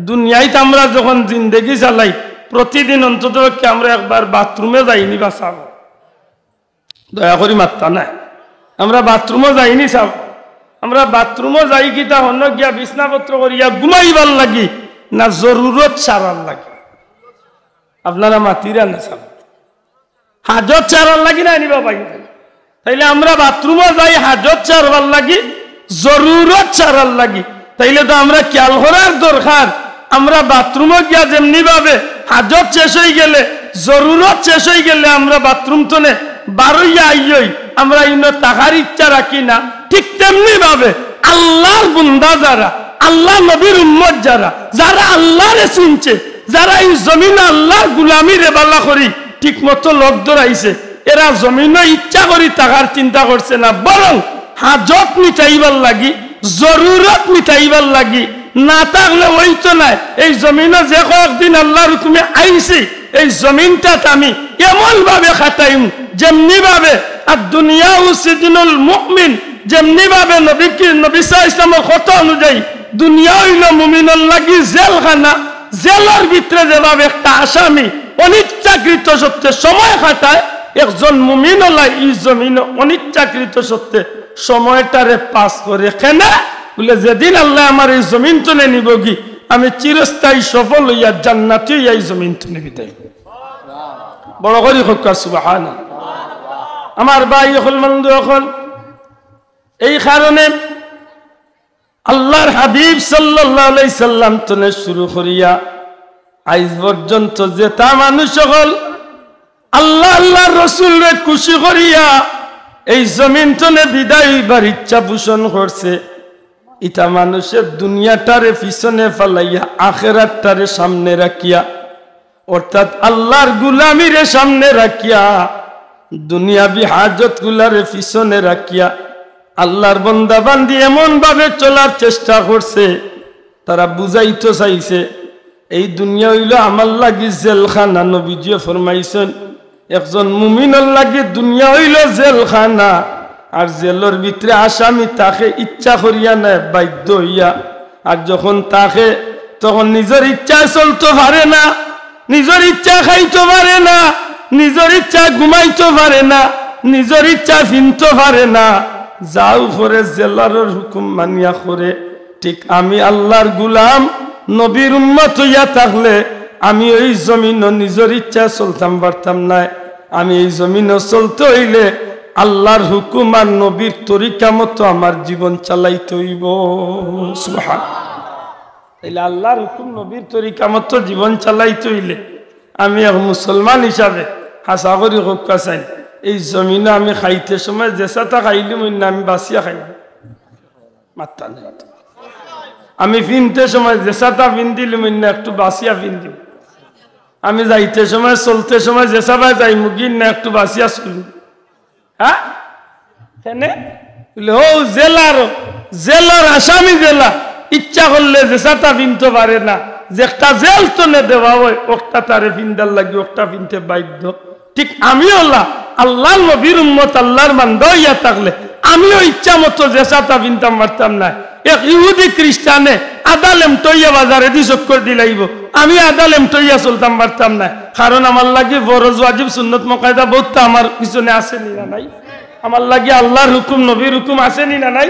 দুনিয়ায় আমরা যখন জিন্দেগি চালাই প্রতিদিন অন্তত আমরা একবার বাথরুমে যাইনি বা চাব দয়া করি মাত্রা নাই আমরা বাথরুমও যাইনি চাব আমরা বাথরুমও যাই কিতা হন্য গিয়া বিছনাপত্র করিয়া ঘুমাইবার লাগি না জরুরত সারার লাগে আপনারা মাতিরা না চাব হাজত সারার লাগি না আনিবা পাই তাইলে আমরা বাথরুমও যাই হাজত সারবার লাগি জরুরত সারার লাগি তাইলে তো আমরা খেয়াল করার দরকার আমরা বাথরুমে গিয়া যেমনি ভাবে হাজত শেষ হয়ে গেলে জরুরত শেষ হয়ে গেলে আমরা বাথরুম তনে বারইয়া আইয়ই আমরা ইনো টাকার ইচ্ছা রাখি না ঠিক তেমনি ভাবে আল্লাহর বান্দা যারা আল্লাহ নবীর উম্মত যারা আল্লাহরে চিনছে যারা এই জমিনে আল্লাহর গোলামির এবালা করি ঠিক মতো লোক ধরাইছে এরা জমিনে ইচ্ছা করি টাকার চিন্তা করছে না বরং হাজত মিটাইবার লাগি জরুরত মিটাইবার লাগি না থাকলে ওই তো নাই এই জমিনে যে কয়েকদিন আল্লাহর হুকুমে আইছি এই জমিনটা আমি এমন ভাবে খাটাইম যেমনি ভাবে আর দুনিয়া সিজনুল মুমিন যেমনি ভাবে নবী সাল্লাল্লাহু ইসলামের কথা অনুযায়ী দুনিয়া হইল মুমিনের লাগি জেলখানা জেলের ভিতরে যেভাবে একটা আসামি অনিচ্ছাকৃত সত্ত্বে সময় খাটায় একজন মুমিন হলাই এই জমিনে অনিচ্ছাকৃত সত্ত্বে সময়টারে পাস করে কেনা বলে যেদিন আল্লাহ আমার এই জমিন তুলে নিব কি আমি চিরস্থায়ী সফল হইয়া জান্নাতি হইয়া এই জমিন তুলে বিদায় বড় করি হোক সুবহানাল্লাহ আমার ভাই হল বন্ধু হল এই কারণে আল্লাহর হাবিব সাল্লাল্লাহু আলাইহি সাল্লাম থেকে শুরু করিয়া আজ পর্যন্ত যেটা মানুষ হল আল্লাহ আল্লাহর রাসূলকে খুশি করিয়া এই জমিন থেকে বিদায় হইবার ইচ্ছা পোষণ করছে এটা মানুষের দুনিয়াটারে পিছনে ফেলাইয়া আখিরাতটারে সামনে রাখিয়া অর্থাৎ আল্লাহর গোলামিরে সামনে রাখিয়া দুনিয়াবি হাজত গুলারে পিছনে রাখিয়া আল্লাহর বান্দা বান্দি এমন ভাবে চলার চেষ্টা করছে তারা বুঝাইতে চাইছে এই দুনিয়া হইল আমার লাগি জেলখানা নবীজি ফরমাইছেন একজন মুমিনের লাগি দুনিয়া হইল জেলখানা আর জেলের ভিতরে আসামি তাকে ইচ্ছা করিয়া নেয় বাধ্য হইয়া আর যখন তাকে তখন নিজের ইচ্ছায় চলতে পারে না নিজের ইচ্ছা খাইতে পারে না নিজের ইচ্ছা ঘুমাইতে পারে না নিজের ইচ্ছা ফিনতে পারে না যাও করে জেলারের হুকুম মানিয়া করে ঠিক আমি আল্লাহর গোলাম নবীর উম্মত হইয়া থাকলে আমি ওই জমিন নিজের ইচ্ছা চলতাম পারতাম না। আমি এই জমিন চলতে হইলে আল্লাহর হুকুম আর নবীর তরিকা মতো আমার জীবন চালাইতে হইব। সুবহানাল্লাহ। তাইলে আল্লাহর হুকুম নবীর তরিকা মতো জীবন চালাইতে হইলে আমি এক মুসলমান হিসাবে হাসা করি হকা চাই এই জমিনে আমি খাইতে সময় যেসাটা খাইলাম আমি বাঁচিয়া খাইব মাত্রা নেই। আমি ফিনতে সময় যেসাটা ফিন দিলাম একটু বাঁচিয়া ফিন দিব। আমি যাইতে সময় চলতে সময় যেসাবা যাই মুগিন না একটু বাঁচিয়া চলি। হ্যাঁ ও জেলার আসামি জেলা ইচ্ছা করলে যেসাটা ফিনতে পারে না, যে একটা জেল তো নে দেওয়া হয় ওটা তারে ফিনদার লাগে ওটা ফিনতে বাধ্য। ঠিক আমিও আল্লাহর নবীর উম্মত আল্লাহর বান্দা হইয়া থাকলে আমিও ইচ্ছা মতো যেসাটা ফিনতাম পারতাম না। এক ইহুদি খ্রিস্টানে আদালেম টইয়া বাজারে দি চক্কর দিলাইব, আমি আদালেম টইয়া চলতাম পারতাম না। কারণ আমার লাগে ফরজ ওয়াজিব সুন্নত মুকাদ্দাস বহুত আমার পিছনে আছে নি না নাই? আমার লাগে আল্লাহর হুকুম নবীর হুকুম আছে নি না নাই?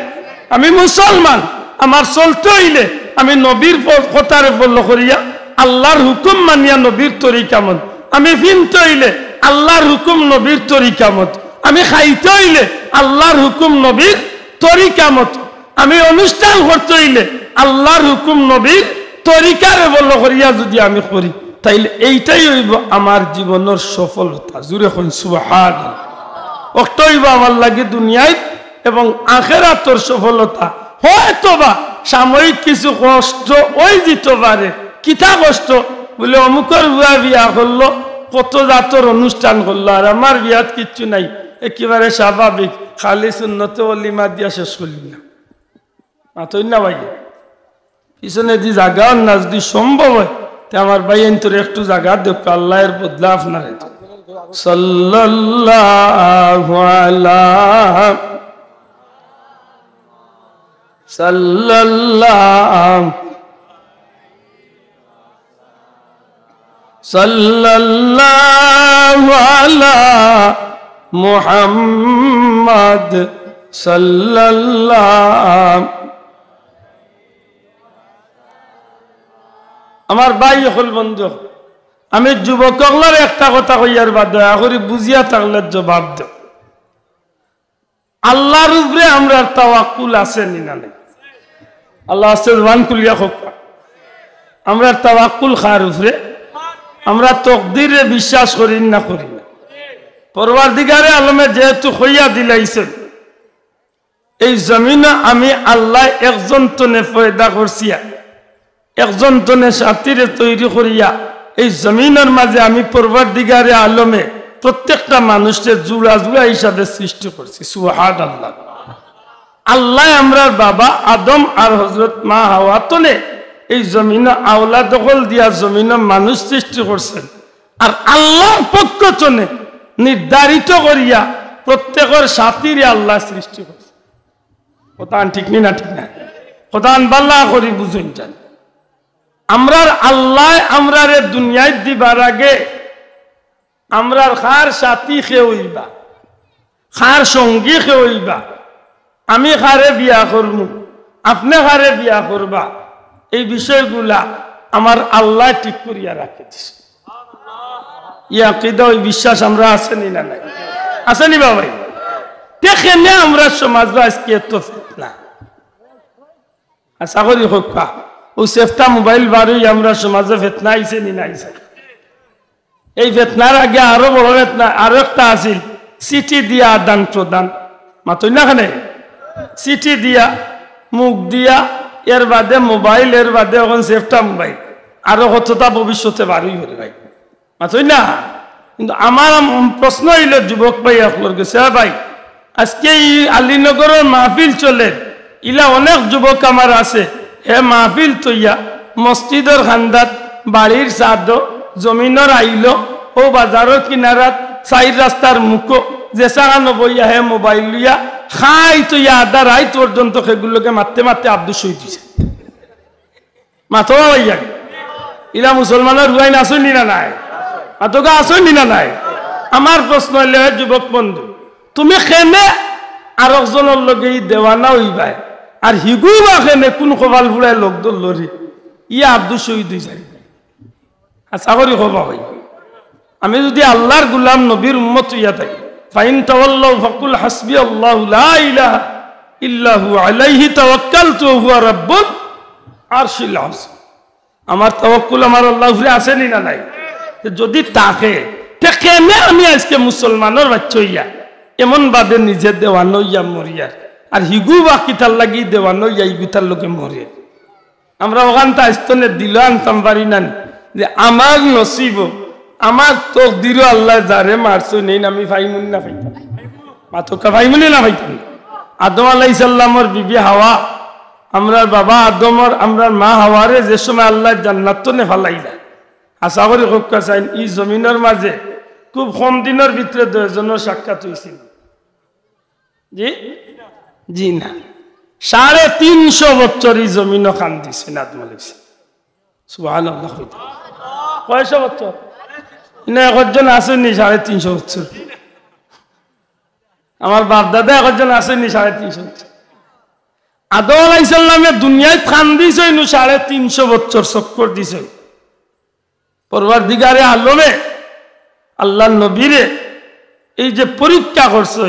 আমি মুসলমান, আমার চলতে হইলে আমি নবীর কথারে ফলো করিয়া আল্লাহর হুকুম মানিয়া নবীর তরিকা মত, আমি ফিনতে হইলে আল্লাহর হুকুম নবীর তরিকা মত, আমি খাইতে হইলে আল্লাহর হুকুম নবীর তরিকা মত, আমি অনুষ্ঠান করতে হইলে আল্লাহর হুকুম নবীর তরিকারে ফলো করিয়া যদি আমি করি তাইলে এইটাই হইব আমার জীবনের সফলতা। জুড়ে হইন সুবহানাল্লাহ। ওটা হইব আমার লাগে দুনিয়ায় এবং আখিরাতের সফলতা। হয়তোবা সাময়িক কিছু কষ্ট ওই দিতে পারে, কিতা কষ্ট বলে অমুকের বুয়া বিয়া করলো, কত জাতর অনুষ্ঠান করলো, আর আমার বিয়াত কিচ্ছু নাই, একেবারে স্বাভাবিক, খালি সুন্নতে ওলিমা দিয়া শেষ করলি না মাতই না ভাই। পিছনে যে জায়গা না যদি সম্ভব হয় তে আমার ভাই তোর একটু জায়গা দেখ, আল্লাহ এর বদলা আপনার সাল্লাল্লাহু আলা সাল্লাল্লাহু আলা মুহাম্মদ সাল্লাল্লাহু। আমার ভাই হল বন্ধু, আমি যুবকগুলোর একটা কথা কইয়ার বাদ দয়া করি বুঝিয়া থাকলে জবাব দেব। আল্লাহর উপরে আমরা তাওয়াক্কুল আছে নি না? আল্লাহ আছে জবান খুলিয়া হোক। আমরা তাওয়াক্কুল খার উপরে, আমরা তকদিরে বিশ্বাস করি না করি না? পরওয়ারদিগারে আলমে যেহেতু হইয়া দিলাইছেন এই জমিনে আমি আল্লাহ একজন তনে পয়দা করছি, একজন তনে সাথীরে তৈরি করিয়া এই জমিনের মাঝে আমি পরওয়ারদিগারে আলমে প্রত্যেকটা মানুষের জুড়া জুড়া হিসাবে সৃষ্টি করছি। সুবহানাল্লাহ। আল্লাহ আমরার বাবা আদম আর হযরত মা হাওয়া তনে এই জমিনে আওলা দখল দিয়া জমিনে মানুষ সৃষ্টি করছেন, আর আল্লাহর পক্ষ তনে নির্ধারিত করিয়া প্রত্যেকের সাথীরে আল্লাহ সৃষ্টি করছে। কথা ঠিক নি না? ঠিক না? কথা বাল্লা করি বুঝুন যান। আমরার আল্লাহ আমরারে দুনিয়ায় দিবার আগে আমরার খার সাথী খে হইবা, খার সঙ্গী খে হইবা, আমি খারে বিয়া করবো, আপনি খারে বিয়া করবা, এই বিষয়গুলা আমার আল্লাহ ঠিক করিয়া রাখে দিছে। ইয়া কিদা ওই বিশ্বাস আমরা আসেনি না নাই? আসেনি বাবাই? দেখেনে আমরা সমাজ আজকে এত ফিতনা। আশা করি হোক ও সেফটা মোবাইল বারই আমরা সমাজে ফিতনা আইছে নি না আইছে? এই ফিতনার আগে আরো বড় ফিতনা আরো একটা আছিল, চিঠি দিয়া আদান প্রদান। মাতই না খানে চিঠি দিয়া মুখ দিয়া, এর বাদে মোবাইল, এর বাদে এখন সেফটা মোবাইল, আরো কতটা ভবিষ্যতে বারই হলে ভাই। মাতই না? কিন্তু আমার প্রশ্ন হইল যুবক ভাই আপনার গেছে, ভাই আজকে এই আলীনগরের মাহফিল চলে, ইলা অনেক যুবক আমার আছে, হে মাহফিল তৈয়া মসজিদের খান্দাত বাড়ির সাদ জমিনের আইল ও বাজারের কিনারাত চাই রাস্তার মুখ যে সাগানো বইয়া হে মোবাইল লইয়া খাই তৈয়া আধা রাইত পর্যন্ত সেগুলোকে মারতে মারতে আব্দুল শহীদ দিছে। মাথা ভাইয়া ইলা মুসলমানের রুয়াইন আসেনি না নাই? মাতকা আসেনি না নাই? আমার প্রশ্ন হইলে যুবক বন্ধু, তুমি কেনে আর একজনের লগে দেওয়ানা হইবাই আর হিগু বা কেনে কোন কপাল ফুড়ায় লোক দল লরি ইয়া আব্দুল শহীদ হয়ে যায়? আশা করি হবা ভাই আমি যদি আল্লাহর গুলাম নবীর উম্মত হইয়া থাকি ফাইন তাওয়াল্লাউ ফাকুল হাসবি আল্লাহু লা ইলাহা ইল্লা হু আলাইহি তাওয়াক্কালতু ওয়া হুয়া রাব্বুল আরশিল আযীম আমার তাওয়াক্কুল আমার আল্লাহর উপরে আছে নি না নাই যদি তাকে কেমনে আমি আজকে মুসলমানের বাচ্চা হইয়া এমন বাদে নিজে দেওয়ানো ইয়া মরিয়া আর হিগু বাকি তার লাগি দেওয়ানো ইয়া ইগুতার লোকে মরিয়া আমরা ওখানটা স্তনে দিল আনতাম পারি না যে আমার নসিব আমার তকদিরও আল্লাহ যারে মারছো নেই আমি ফাইমুন না পাইতাম মাতকা ফাইমুনি না পাইতাম আদম আলাইহিস সালামের বিবি হাওয়া আমরার বাবা আদমর আমরার মা হাওয়ারে যে সময় আল্লাহ জান্নাত তো নে ফালাইলা আশা করি হক্কা চাইন ই জমিনের মাঝে খুব কম দিনের ভিতরে দুজনের সাক্ষাৎ হয়েছিল জি জি না 350 বছর এই জমিনও খান দিছে না আদম আলাইহিস সুবহানাল্লাহ কয়শো বছর না একজন আসেননি 350 বছর আমার বাপ দাদা একজন আসেননি 350 বছর আদম আলাইহিস সালামে দুনিয়ায় খান দিছে 350 বছর চক্কর দিছে পরওয়ারদিগারে আলমে আল্লাহ নবীরে এই যে পরীক্ষা করছে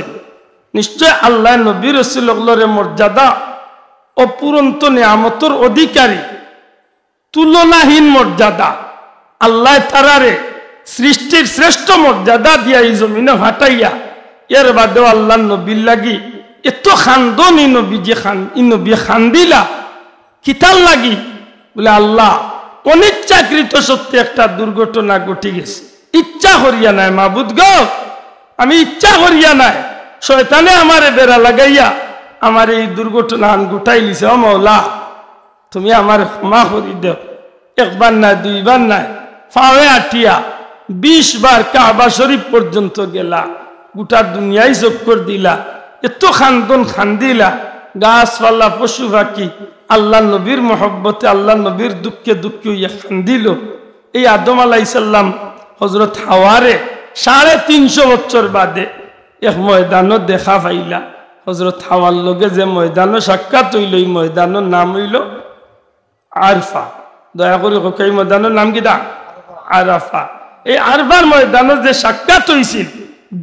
নিশ্চয় আল্লাহ নবী রাসূলুল্লাহর মর্যাদা অপুরন্ত নিয়ামতের অধিকারী তুলনাহীন মর্যাদা আল্লাহ তারারে সৃষ্টির শ্রেষ্ঠ মর্যাদা দিয়া এই জমিনে হাঁটাইয়া এর বাদেও আল্লাহ নবীর লাগি এত খান্দন ই নবী যে নবী খান্দিলা কিতাল লাগি বলে আল্লাহ অনিচ্ছাকৃত সত্যি একটা দুর্ঘটনা ঘটে গেছে ইচ্ছা করিয়া নাই মাবুদ গো আমি ইচ্ছা করিয়া নাই শয়তানে আমারে বেড়া লাগাইয়া আমার এই দুর্ঘটনা ঘটাই লিছে ও মওলা তুমি আমার ক্ষমা করি দেও একবার নাই দুইবার নাই ফাওয়ে আটিয়া 20 বার কাবা শরীফ পর্যন্ত গেলা গোটা দুনিয়ায় চক্কর দিলা এত খান্দন খান্দিলা গাছপালা পশু পাখি আল্লাহ নবীর মহব্বতে আল্লাহ নবীর দুঃখে দুঃখে ইয়া খান্দিল এই আদম আলাইহিস সালাম হযরত হাওয়ারে 350 বছর বাদে এক ময়দানও দেখা পাইলা হযরত হাওয়ার লগে যে ময়দানও সাক্ষাৎ হইল এই ময়দানের নাম হইল আরফা দয়া করে এই ময়দানের নাম কি দা আরাফা এই আরফার ময়দানের যে সাক্ষাৎ হইছিল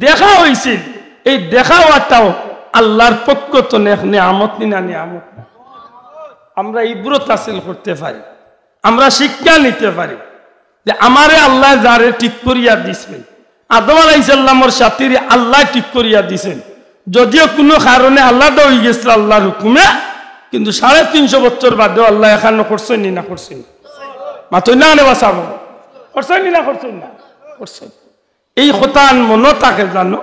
দেখা হইছিল এই দেখা হওয়াটাও আল্লাহর পক্ষ তো নিয়ামত না নিয়ামত আমরা ইবরত হাসিল করতে পারি আমরা শিক্ষা নিতে পারি যে আমারে আল্লাহ যারে ঠিক করিয়া দিছেন আদম আলাইহিস সালামের সাথীরে আল্লাহ ঠিক করিয়া দিছেন যদিও কোনো কারণে আল্লাহ হয়ে গেছিল আল্লাহর হুকুমে কিন্তু 350 বছর বাদে আল্লাহ এখানে করছেন না করছেন মাতই না বাঁচাবো করছেন না করছেন না করছেন এই কথা মনে থাকে জানো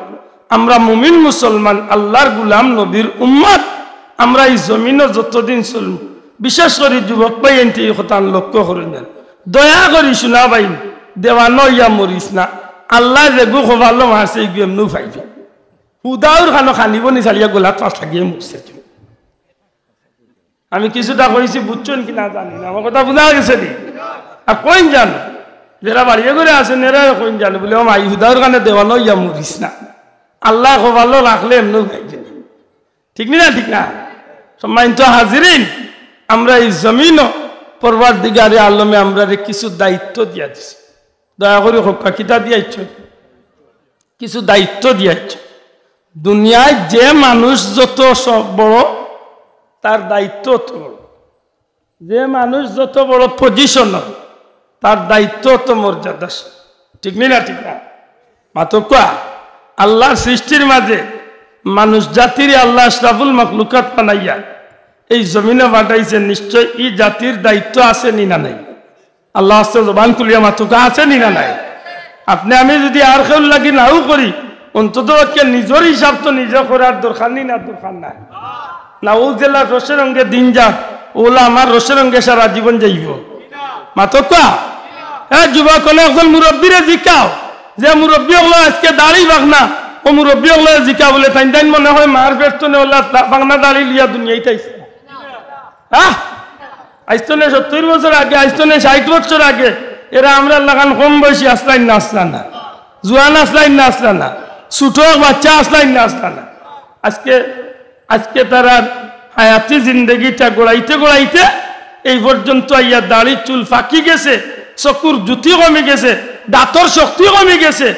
আমরা মুমিন মুসলমান আল্লাহর গুলাম নবীর উম্মত আমরা এই জমিনে যতদিন চলব বিশেষ করে যুবক ভাই এই কথা লক্ষ্য করেন দয়া করি শোনা ভাই দেওয়ানো ইয়া মরিস না আল্লাহ যে গো ভালো মারছে এমনও পাইবে হুদাউর খানো খানিব নি চালিয়া গোলাত পাঁচ লাগিয়ে মরছে আমি কিছুটা কইছি বুঝছেন কি না জানি না আমার কথা বোঝা গেছে নি আর কইন জানো যারা বাড়িয়ে করে আছেন এরা কইন জানো বলে ও মাই হুদাউর খানে দেওয়ানো ইয়া মরিস না আল্লাহ ভালো রাখলে এমনও পাইবে ঠিক না ঠিক না সম্মানিত হাজিরিন আমরা এই জমিনও পরওয়ারদিগারে আলমে আমরা কিছু দায়িত্ব দিয়া দিছি দয়া করে হক্কা কিতা দিয়াইছ কিছু দায়িত্ব দিয়াইছ দুনিয়ায় যে মানুষ যত বড় তার দায়িত্ব তত বড় যে মানুষ যত বড় পজিশন তার দায়িত্ব তো মর্যাদা ঠিক না ঠিক না মাত্র কোয়া আল্লাহর সৃষ্টির মাঝে মানুষ জাতির আল্লাহ আশরাফুল মাখলুকাত বানাইয়া এই জমিনে পাঠাইছে নিশ্চয় এই জাতির দায়িত্ব আছে নি না নাই আল্লাহ জবান খুলিয়া মাতুকা আছে নি না নাই আপনি আমি যদি আর কেউ লাগি নাও করি অন্তত নিজের হিসাব তো নিজে করার দরকার নি না দরকার নাই না ও জেলার রসের রঙে দিন যাক ওলা আমার রসের রঙে সারা জীবন যাইব মাতুকা হ্যাঁ যুবক একজন মুরব্বীরে জিকাও যে মুরব্বী হলো আজকে দাড়ি বাগনা ও মুরব্বী হলো জিকা বলে তাই তাই মনে হয় মার বেতনে ওলা বাগনা দাড়ি লিয়া দুনিয়ায় তাইছে হ্যাঁ আইস্তনে 70 বছর আগে আইস্তনে 60 বছর আগে এরা আমরা লাগান কম বয়সী আসলাইন না আসলা না জোয়ান আসলাইন না আসলা না ছোট বাচ্চা আসলাইন না আসলা না আজকে তারা হায়াতি জিন্দগিটা গোড়াইতে গোড়াইতে এই পর্যন্ত আইয়া দাড়ি চুল ফাঁকি গেছে চকুর জ্যোতি কমে গেছে, দাঁতর শক্তি কমে গেছে।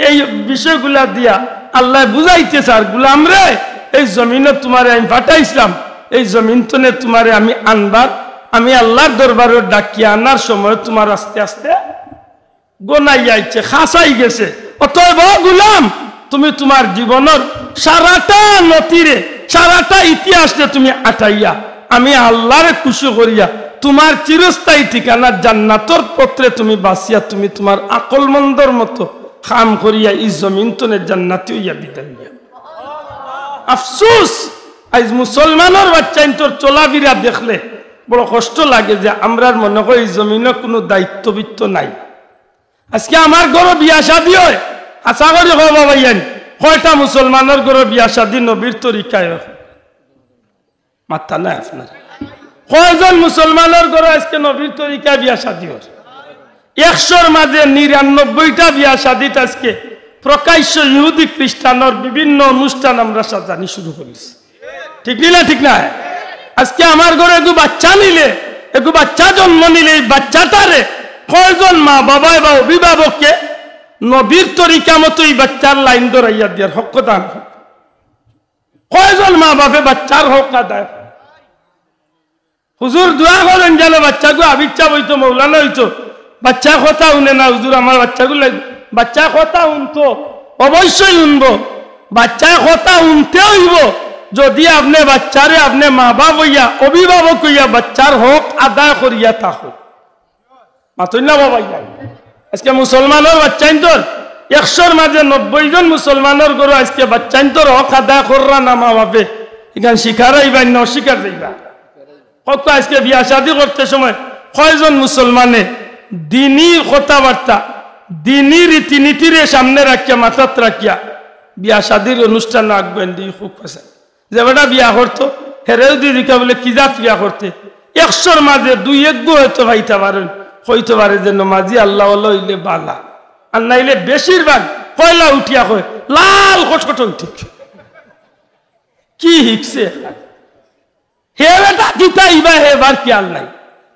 এই বিষয়গুলা দিয়া আল্লাহ বুঝাইতেছে, আর গুলাম রে এই জমিনে তোমারে আমি পাঠাইছিলাম, এই জমিন তনে তোমারে আমি আনবার, আমি আল্লাহর দরবারে ডাকিয়ে আনার সময় তোমার আস্তে আস্তে গোনাই আইছে, খাসাই গেছে। অতএব গুলাম, তুমি তোমার জীবনের সারাটা নতিরে, সারাটা ইতিহাসে তুমি আটাইয়া আমি আল্লাহরে খুশি করিয়া তোমার চিরস্থায়ী ঠিকানা জান্নাতর পত্রে তুমি বাঁচিয়া তুমি তোমার আকল মন্দর মতো খাম করিয়া এই জমিন তনে জান্নাতি হইয়া বিদায় নিয়া। আফসোস, আজ মুসলমানের বাচ্চা তোর চলাফিরা দেখলে বড় কষ্ট লাগে যে আমরার মনে হয় এই জমিনে কোনো দায়িত্ববিত্ত নাই। আজকে আমার ঘরে বিয়া শাদী হয়, আশা করি হয় বাবাইয়ান কয়টা মুসলমানের ঘরে বিয়া শাদী নবীর তরিকায় হয়? মাথা নাই আপনার? কয়জন মুসলমানের ঘরে আজকে নবীর তরিকায় বিয়া শাদী হয়? 100-র মাঝে 99টা বিয়া শাদীত আজকে প্রকাশ্য ইহুদি খ্রিস্টানের বিভিন্ন অনুষ্ঠান আমরা সাজানি শুরু করেছি। ঠিক না? ঠিক না? আজকে আমার ঘরে একটু বাচ্চা নিলে, একটু বাচ্চা জন্ম নিলে, এই বাচ্চাটারে কয়জন মা বাবা বা অভিভাবককে নবীর তরিকা মতো এই বাচ্চার লাইন ধরাইয়া দিয়ার হক দান? কয়জন মা বাপে বাচ্চার হক আদায়? হুজুর দোয়া করেন যেন বাচ্চাগুলো আবিচ্ছা হইতো, মৌলানা হইতো, বাচ্চা কথা শুনে না হুজুর, আমার বাচ্চাগুলো, বাচ্চা কথা শুনতো, অবশ্যই শুনবো। বাচ্চা কথা শুনতে হইব যদি আপনি বাচ্চারে আপনি মা বাপ হইয়া, অভিভাবক হইয়া বাচ্চার হক আদায় করিয়া থাকো। মাতই না বাবা? আজকে মুসলমানের বাচ্চাইন তোর 100-র মাঝে 90 জন মুসলমানের গরু আজকে বাচ্চাইন তোর হক আদায় কররা না মা বাপে, এখানে শিখার আইবা না অস্বীকার যাইবা? কত আজকে বিয়া শাদী করতে সময় কয়জন মুসলমানে দিনই কথাবার্তা, দিনই রীতিনীতিরে সামনে রাখিয়া, মাথাত রাখিয়া বিয়া শাদীর অনুষ্ঠান আঁকবেন দিয়ে খুব পছন্দ। যে বেটা বিয়া করতো হেরেও দিদিকা বলে কি জাত বিয়া করতে, 100-র মাঝে 2-1 গো হয়তো ভাইতে পারেন, হইতে পারে যে নমাজি আল্লাহ হইলে বালা, আর নাইলে বেশিরভাগ পয়লা উঠিয়া কয় লাল কটকট উঠি। কি হিকছে হে বেটা কিতা ইবা হেবার খেয়াল নাই,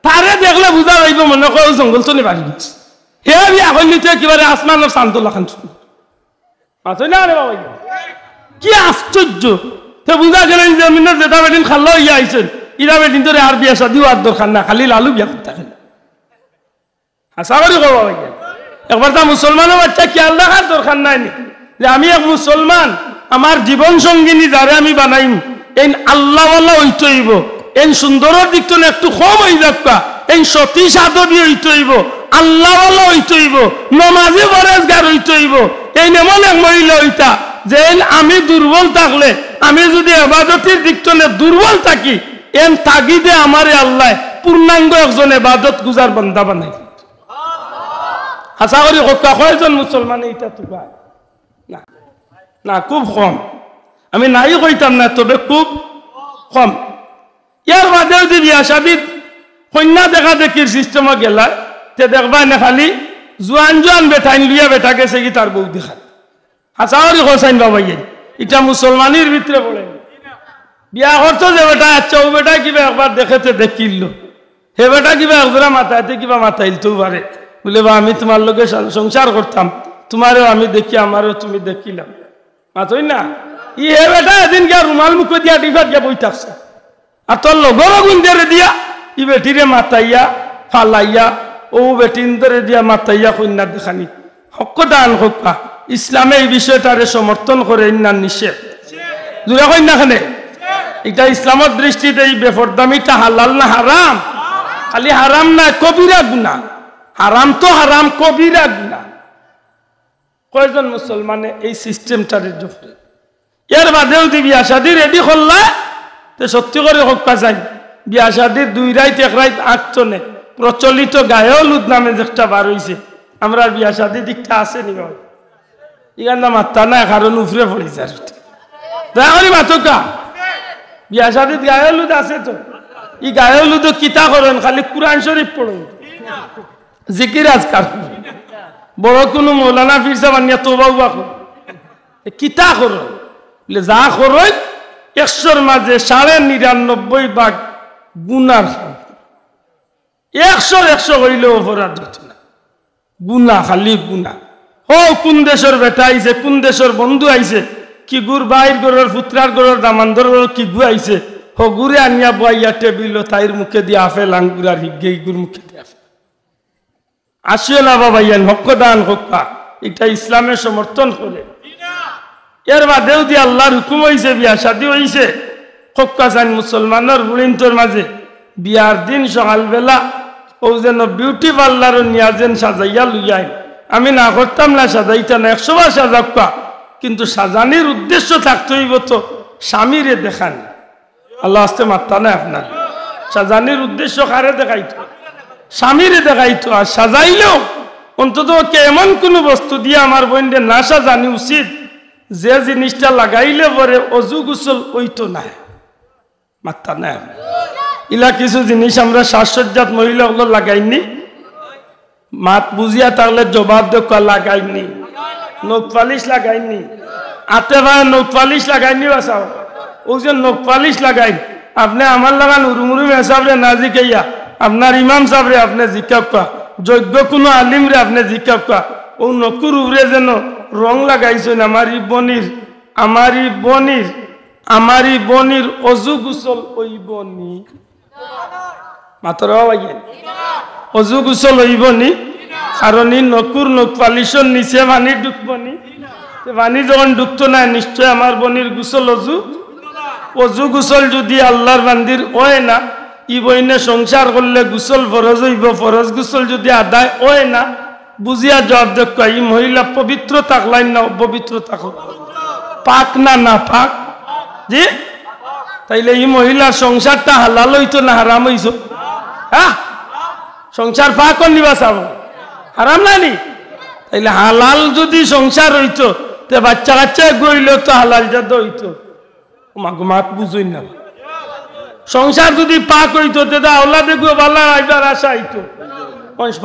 তারে দেখলে বুঝা যাইব মনে কয় জঙ্গল তো বাড়ি গেছে। হে বিয়া করলি তো একেবারে আসমানের শান্তলা খান মাথই না রে বাবা, কি আশ্চর্য! তো বুঝা গেলেন জমিনের যেটা বেদিন খাল্লা হইয়া আইছেন, ইরা বেদিন তোরে আর বিয়া শাদী আর দরকার না, খালি লালু বিয়া করতে গেল। আশা করি কবা ভাইয়া একবার তা মুসলমানের বাচ্চা খেয়াল রাখার দরকার নাই যে আমি এক মুসলমান, আমার জীবন সঙ্গিনী যারে আমি বানাইম এই আল্লাহওয়ালা হইতে হইব, এই সুন্দরের দিক তো একটু কম হয়ে যাক্কা, এই সতী সাধবী হইতে হইব, আল্লাহওয়ালা হইতে হইব, নমাজি পরেজগার হইতে হইব। এই এমন এক মহিলা হইতা যে আমি দুর্বল থাকলে, আমি যদি এবাদতের দিক তো দুর্বল থাকি, এন তাগিদে আমারে আল্লাহ পূর্ণাঙ্গ একজন এবাদত গুজার বান্দা বানাই। আশা করি কয়জন মুসলমান এইটা তো না না, খুব কম। আমি নাই কইতাম না, তবে খুব কম। ইয়ার বাদেও যদি বিয়া শাদীত কন্যা দেখা দেখির সিস্টেমে গেলা, তে দেখবা না খালি জোয়ান জোয়ান বেটাইন লুইয়া বেটা গেছে কি তার বউ দেখা। আশা করি হোসাইন বাবা এটা মুসলমানের ভিতরে পড়ে। বিয়া করতো যে বেটা, আচ্ছা ও বেটা কিবা একবার দেখেতে দেখিল, হে বেটা কিবা একজোড়া মাথাইতে কিবা মাথাইলতেও পারে, বলে বা আমি তোমার লোকে সংসার করতাম, তোমারও আমি দেখি, আমারও তুমি দেখিলাম। মাথই না ই হে বেটা এদিন গিয়া রুমাল মুখ দিয়া ডিফাত গিয়া বই থাকছে, আর তোর লগরও গুন্দেরে দিয়া ই বেটিরে মাতাইয়া ফালাইয়া, ও বেটিন্দরে দিয়া মাতাইয়া কন্যা দেখানি। হক দান হকা ইসলামে এই বিষয়টারে সমর্থন করে না নিষেধ? জুড়ে কন্যা খানে এটা ইসলামের দৃষ্টিতে এই বেফরদামিটা হালাল না হারাম? খালি হারাম না, কবিরা গুনাহ। হারাম তো হারাম, কবিরা গুনাহ। কয়জন মুসলমানে এই সিস্টেমটারে জোরে? এর বাদেও যদি বিয়া শাদী রেডি করলা, তো সত্যি করে হকা চাই বিয়া শাদীর 2 রাত 1 রাত 8 টনে প্রচলিত গায়েহলুদ নামে যেটা বার হয়েছে, আমরা বিয়া শাদী দিকটা আছে নি বাবা? ইগান না মাত্তা না, কারণ উফরে পড়েছে। আর দয়া করি মাতকা বিয়া শাদীত গায়েহলুদ আছে তো, ই গায়েহলুদ কিতা করেন? খালি কুরআন শরীফ পড়ুন, জিকির আজকার, বড় কোনো মৌলানা পীর সাহেব আনিয়া তওবা উবা করুন, কিতা করুন? বলে যা করুন 100-র মাঝে 99.5 ভাগ গুনার, 100 হইলেও অপরাধ হতো না। গুনা, খালি গুনা। ও কোন দেশের বেটা আইছে, কোন দেশের বন্ধু আইছে, কি গুর বাইর গরের পুত্রার গরের দামান্দর কি গু আইছে, হ গুরে আনিয়া বইয়া টেবিল তাইর মুখে দিয়ে আফেল আঙ্গুর আর হিগে গুর মুখে দিয়ে আফেল। আসিও না বাবা ইয়ান হক দান হক্কা, এটা ইসলামের সমর্থন করে। এর বাদেও দিয়ে আল্লাহর হুকুম হয়েছে, বিয়া শাদী হয়েছে, হক্কা চান মুসলমানের বুড়িন্তর মাঝে বিয়ার দিন সকালবেলা ও যেন বিউটি পার্লার নিয়া যেন সাজাইয়া লুইয়াই। আমি না করতাম না সাজাইতা না, 100 বার সাজাক্কা, কিন্তু সাজানির উদ্দেশ্য থাকতে হইব তো স্বামীরে দেখান। আল্লাহ আসতে মাত্তা না আপনার, সাজানির উদ্দেশ্য কারে দেখাইতো? স্বামীরে দেখাইতো। আর সাজাইলেও অন্তত এমন কোনো বস্তু দিয়ে আমার বোনদের না সাজানি উচিত যে জিনিসটা লাগাইলে পরে অজু গোসল ওইতো না। মাত্তা না ইলা কিছু জিনিস আমরা সাজসজ্জাত মহিলাগুলো লাগাইনি, মাত বুঝিয়া তাহলে জবাব দেখা লাগাইনি, নখ পালিশ লাগাইনি, আতে ভাই নখ পালিশ লাগাইনি, বাসাও ও যে নখ পালিশ লাগাই আপনি আমার লাগান উরুমুরুম হিসাবে না জিকাইয়া আপনার ইমাম সাহেবরে আপনি জিজ্ঞাসা, যোগ্য কোনো আলিমরে আপনি জিজ্ঞাসা, ও নকুর উপরে যেন রং লাগাইছেন আমারি বনির অজু গুসল ওইব নি? মাতর অজু গুসল হইব নি? কারণ নকুর নখ পালিশর নিচে পানি ঢুকব নি? পানি যখন ঢুকতো না নিশ্চয় আমার বনির গুসল অজু গুসল যদি আল্লাহর বান্দির হয় না, ই বইনে সংসার করলে গুসল ফরজ হইব, ফরজ গুসল যদি আদায় হয় না, বুঝিয়া জবাব দেখ ই মহিলা পবিত্র থাকলাই না অপবিত্র থাকল, পাক না না পাক? জি, তাইলে এই মহিলার সংসারটা হালাল হইতো না হারাম হইছ? হ্যাঁ, সংসার পাক নিবা চাব, হারাম নানি? তাইলে হালাল যদি সংসার হইতো তে বাচ্চা কাচ্চা গইল তো হালাল জাত হইতো। মাক বুঝই না, সংসার যদি পাক হইতো তেদা আওলাদে গো বালা আইবার আশা হইতো।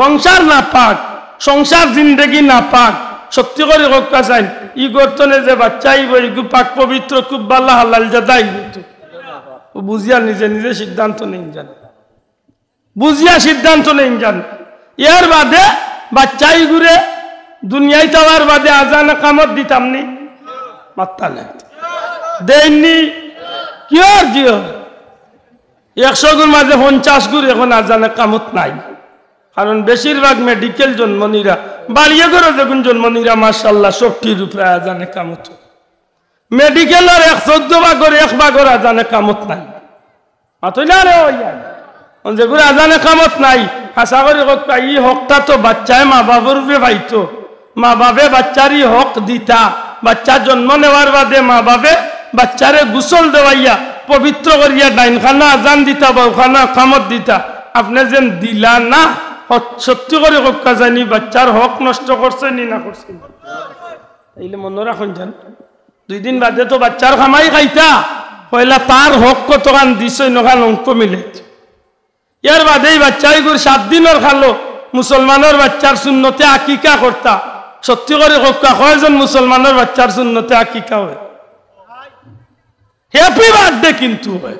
সংসার না পাক, সংসার জিন্দেগি না পাক, সত্যি করে হক্কা চাই ই গর্তনে যে বাচ্চা আইব ইগু পাক পবিত্র খুব বালা হালাল জাদাই হইতো। বুঝিয়া নিজে নিজে সিদ্ধান্ত নেই জান, বুঝিয়া সিদ্ধান্ত নেই জান। এর বাদে বাচ্চাই ঘুরে দুনিয়ায় যাওয়ার বাদে আজান কামত দিতাম নি? মাত্তা না দেননি। কিয়র জিও 100 গুণ মাঝে 50 গুণ এখন আজানে কামত নাই। কারণ বেশিরভাগ মেডিকেল জন্মনীরা বাড়িয়ে করে যখন জন্মনীরা মাশাআল্লাহ 60 উপরে আজানে কামত, মেডিকেলের 114 ভাগের 1 ভাগের আজানে কামত নাই। মাতই না রে যেগুলো আজানে কামত নাই, হাসা করে ই হকটা তো বাচ্চায় মা বাবার উপরে পাইতো, মা বাপে বাচ্চারই হক দিতা। বাচ্চা জন্ম নেওয়ার বাদে মা বাপে বাচ্চারে গুসল দেওয়াইয়া পবিত্র করিয়া ডাইনখানা আজান দিতা বা ওখানা কামত দিতা। আপনি যেন দিলা না, সত্যি করে হক্কা জানি বাচ্চার হক নষ্ট করছে নি না করছে? তাইলে মনে রাখুন যান, 2 দিন বাদে তো বাচ্চার খামাই খাইতা, পয়লা তার হক কতখান দিছে নখান অঙ্ক মিলে। এর বাদেই বাচ্চাই করে 7 দিনের খালো মুসলমানের বাচ্চার সুন্নতে আকিকা করতা। সত্যি করে হক্কা কয়জন মুসলমানের বাচ্চার সুন্নতে আকিকা হয়? হ্যাপি বার্থডে কিন্তু হয়।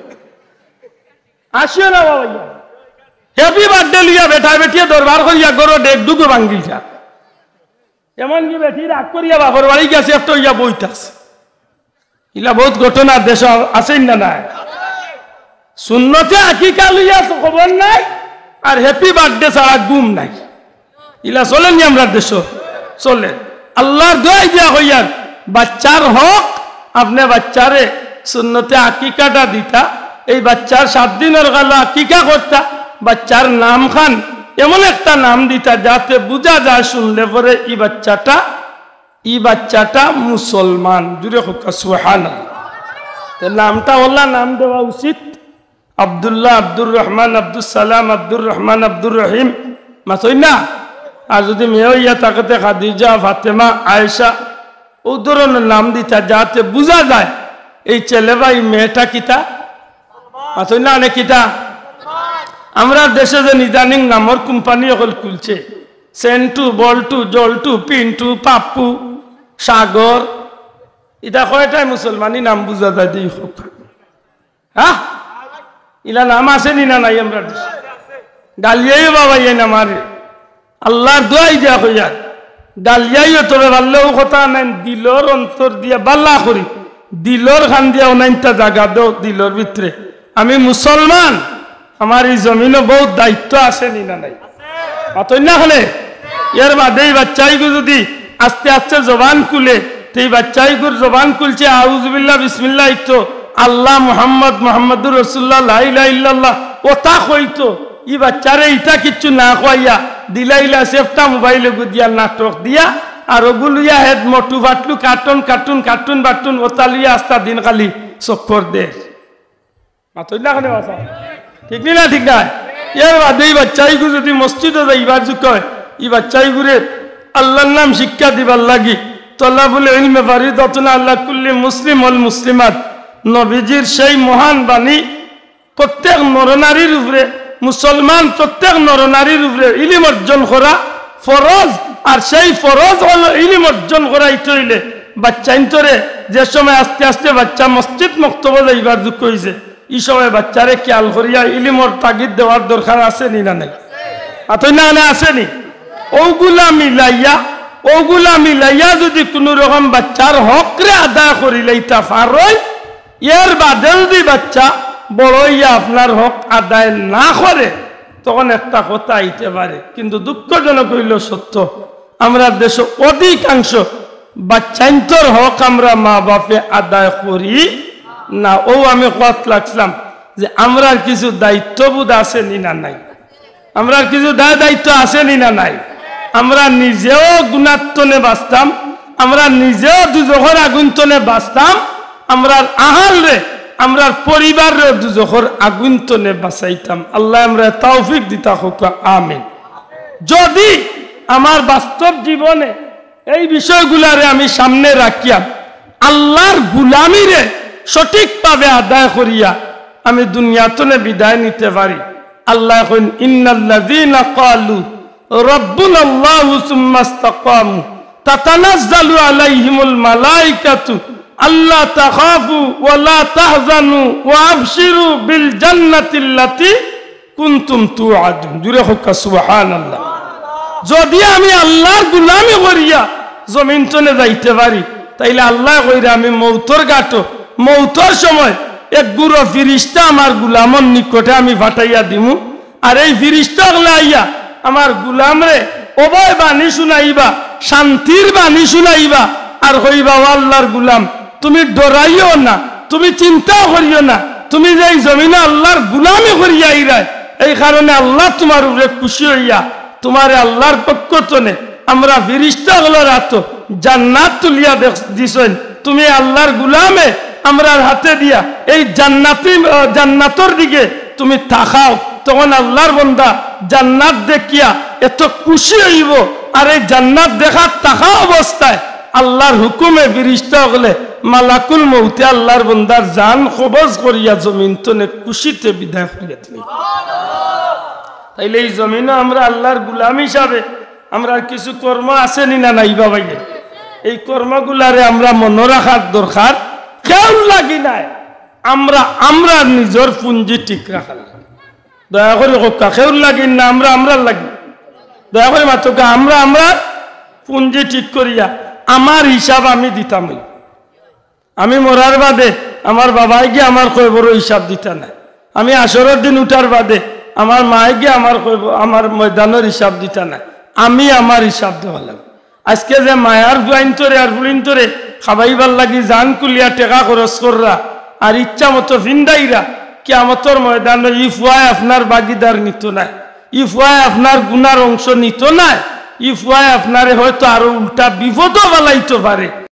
আসিও না বাবা, হ্যাপি বার্থডে লিয়া বেটা বেটিয়ে দরবার করিয়া গরো ডেক ডুগো ভাঙ্গিল যা, এমনকি বেটি রাগ করিয়া বাপর বাড়ি গেছে একটা ইয়া বইতাছে। ইলা বহুত ঘটনা দেশ আছেন না নাই? সুন্নতে আকিকা লইয়া তো খবর নাই, আর হ্যাপি বার্থডে ছাড়া গুম নাই। ইলা চলেনি আমরা দেশ চলে। আল্লাহর দোয়াই দিয়া হইয়ার বাচ্চার হক, আপনি বাচ্চারে সুন্নতে আকিকাটা দিতা। এই বাচ্চার 7 দিনের গালো আকিকা করতা, বাচ্চার নাম খান এমন একটা নাম দিতা যাতে বোঝা যায় শুনলে পরে ই বাচ্চাটা মুসলমান। জুড়ে হোক সুবহানাল্লাহ। নামটা ওলা নাম দেওয়া উচিত। আব্দুল্লাহ, আব্দুর রহমান, আব্দুল সালাম, আব্দুর রহমান, আব্দুর রহিম, মাতই না? আর যদি মেয়ে ইয়া তাকে খাদিজা, ফাতেমা, আয়েশা ও ধরনের নাম দিতা যাতে বোঝা যায় এই ছেলে বা এই মেয়েটা কিতা, মাতই না? অনেক কিতা আমরা দেশে যে ইদানিং নামর কোম্পানি অকল খুলছে, সেন্টু, বল্টু, জল্টু, পিন্টু, পাপ্পু, সাগর, এটা কয়টাই মুসলমানি নাম বুঝা যায় দিই হোক? হ্যাঁ, ইলা নাম আছে নি না নাই? আমরা দেশে গালিয়াই বাবা ইয়ে নামারে আল্লাহর দোয়াই দেয়া হইয়া গালিয়াইও তবে পারলেও কথা নাই দিলর অন্তর দিয়া বাল্লা করি দিলর খান দিয়া অনাইনটা জাগা দো দিলর ভিতরে আমি মুসলমান আমার এই জমিনে বহুত দায়িত্ব আছে নি না নাই অতই না হলে এর বাদে এই বাচ্চাইগু যদি আস্তে আস্তে জবান খুলে তো এই বাচ্চাইগুর জবান খুলছে আউযুবিল্লাহ বিসমিল্লাহ তো আল্লাহ মুহাম্মদ মুহাম্মাদুর রাসূলুল্লাহ লা ইলাহা ইল্লাল্লাহ ওটা কইতো ই বাচ্চারে ইটা কিচ্ছু না কইয়া দিলাইলা সেফটা মোবাইলে গুদিয়া নাটক দিয়া আর ওগুলিয়া হেড মোটু বাটলু কার্টুন কার্টুন কার্টুন বাটুন ওতালিয়া আস্তা দিন খালি চক্কর দে মাতই না কেন বাসা ঠিক না ঠিক না এর বাদে এই বাচ্চাইগু যদি মসজিদে যাইবার যুগ হয় এই বাচ্চাইগুরে আল্লাহর নাম শিক্ষা দিবার লাগি তলাবুল ইলমে ফারিদাতুন আলা কুল্লি মুসলিম ওয়াল মুসলিমাত নবীজির সেই মহান বাণী প্রত্যেক নরনারীর উপরে মুসলমান প্রত্যেক নরনারীর উপরে ইলম অর্জন করা ফরজ আর সেই ফরজ হলো ইলম অর্জন করা ইতইলে বাচ্চা ইন্তরে যে সময় আস্তে আস্তে বাচ্চা মসজিদ মক্তবে যাইবার যুগ হইছে এই সময় বাচ্চারে খেয়াল করিয়া ইলমর তাগিদ দেওয়ার দরকার আছে নি না নাই আতই না না আসেনি ওগুলা মিলাইয়া যদি কোন রকম বাচ্চার হকরে আদায় করিলে ইতা পারই এর বাদে যদি বাচ্চা বড় হইয়া আপনার হক আদায় না করে তখন একটা কথা আইতে পারে কিন্তু দুঃখজনক হইল সত্য আমরা দেশ অধিকাংশ বাচ্চাইন্তর হক আমরা মা বাপে আদায় করি না ও আমি কত লাগছিলাম যে আমরা কিছু দায়িত্ববোধ আছে নি না নাই আমরা কিছু দায়িত্ব আছে নি না নাই আমরা নিজেও গুণাত্মনে বাঁচতাম আমরা নিজেও দুজখর আগুন্তনে বাঁচতাম আমরা আহাল রে আমরা পরিবার রে দুজখর আগুন্তনে বাঁচাইতাম আল্লাহ আমরা তৌফিক দিতা হোক আমিন যদি আমার বাস্তব জীবনে এই বিষয়গুলারে আমি সামনে রাখিয়া আল্লাহর গুলামিরে সঠিকভাবে আদায় করিয়া আমি দুনিয়াতনে বিদায় নিতে পারি আল্লাহ কইন ইন্নাল্লাযীনা ক্বালু রাব্বুনাল্লাহু সুম্মা ইসতাকামু তাতানাজ্জালু আলাইহিমুল মালাইকাতু আল্লা তাখাফু ওয়া লা তাহজানু ওয়া আবশিরু বিল জান্নাতিল্লাতী কুনতুম তুআদুন জুরে হোক সুবহানাল্লাহ যদি আমি আল্লাহর গোলামি করিয়া জমিন তনে যাইতে পারি তাইলে আল্লাহ কইরা আমি মৌতর গাটো মৌতর সময় এক গুরু ফিরিস্তা আমার গোলামর নিকটে আমি ফাটাইয়া দিমু আর এই ফিরিস্তা আইয়া আমার গোলামরে অভয় বাণী শুনাইবা শান্তির বাণী শুনাইবা আর হইবা আল্লাহর গোলাম তুমি ডরাইও না তুমি চিন্তাও করিও না তুমি যে জমিনে আল্লাহর গোলামি করিয়া আইরাই এই কারণে আল্লাহ তোমার উপরে খুশি হইয়া তোমারে আল্লাহর পক্ষ থেকে আমরা ফিরিস্তা গুলোর হাতে জান্নাত তুলিয়া দিছেন তুমি আল্লাহর গোলামে আমরার হাতে দিয়া এই জান্নাতর দিকে তুমি তাকাও তখন আল্লাহর বান্দা জান্নাত দেখিয়া এত খুশি হইব আর এই জান্নাত দেখার তাকা অবস্থায় আল্লাহর হুকুমে ফিরিস্তা হলে মালাকুল মউতে আল্লাহর বান্দার জান কবজ করিয়া জমিন তনে খুশিতে বিদায় করিয়া দিলেন তাইলে এই জমিনে আমরা আল্লাহর গোলাম হিসাবে আমরা কিছু কর্ম আছে নি না নাই বাবাই এই কর্মগুলারে আমরা মনে রাখার দরকার কেউ লাগি নাই আমরা নিজের পুঞ্জি ঠিক রাখার দয়া করে কেউ লাগি না আমরা লাগি দয়া করে মাত্র আমরা পুঞ্জি ঠিক করিয়া আমার হিসাব আমি দিতাম আমি মরার বাদে আমার বাবাই গিয়ে আমার কই বড় হিসাব দিতা না আমি আসরের দিন উঠার বাদে আমার মায়ে গিয়ে আমার ময়দানের হিসাব দিতা না আমি আমার হিসাব দেওয়ালাম আজকে যে মায়ার বুয়াইন্তরে আর বুলিন্তরে খাবাইবার লাগি জান কুলিয়া টেকা খরচ কররা আর ইচ্ছা মতো ফিন্দাইরা কিয়ামতের ময়দানে ইফুয়ায় আপনার বাগিদার নিত না ইফুয়ায় আপনার গুনার অংশ নিত না ইফুয়ায় আপনারে হয়তো আরো উল্টা বিপদও বালাইতে পারে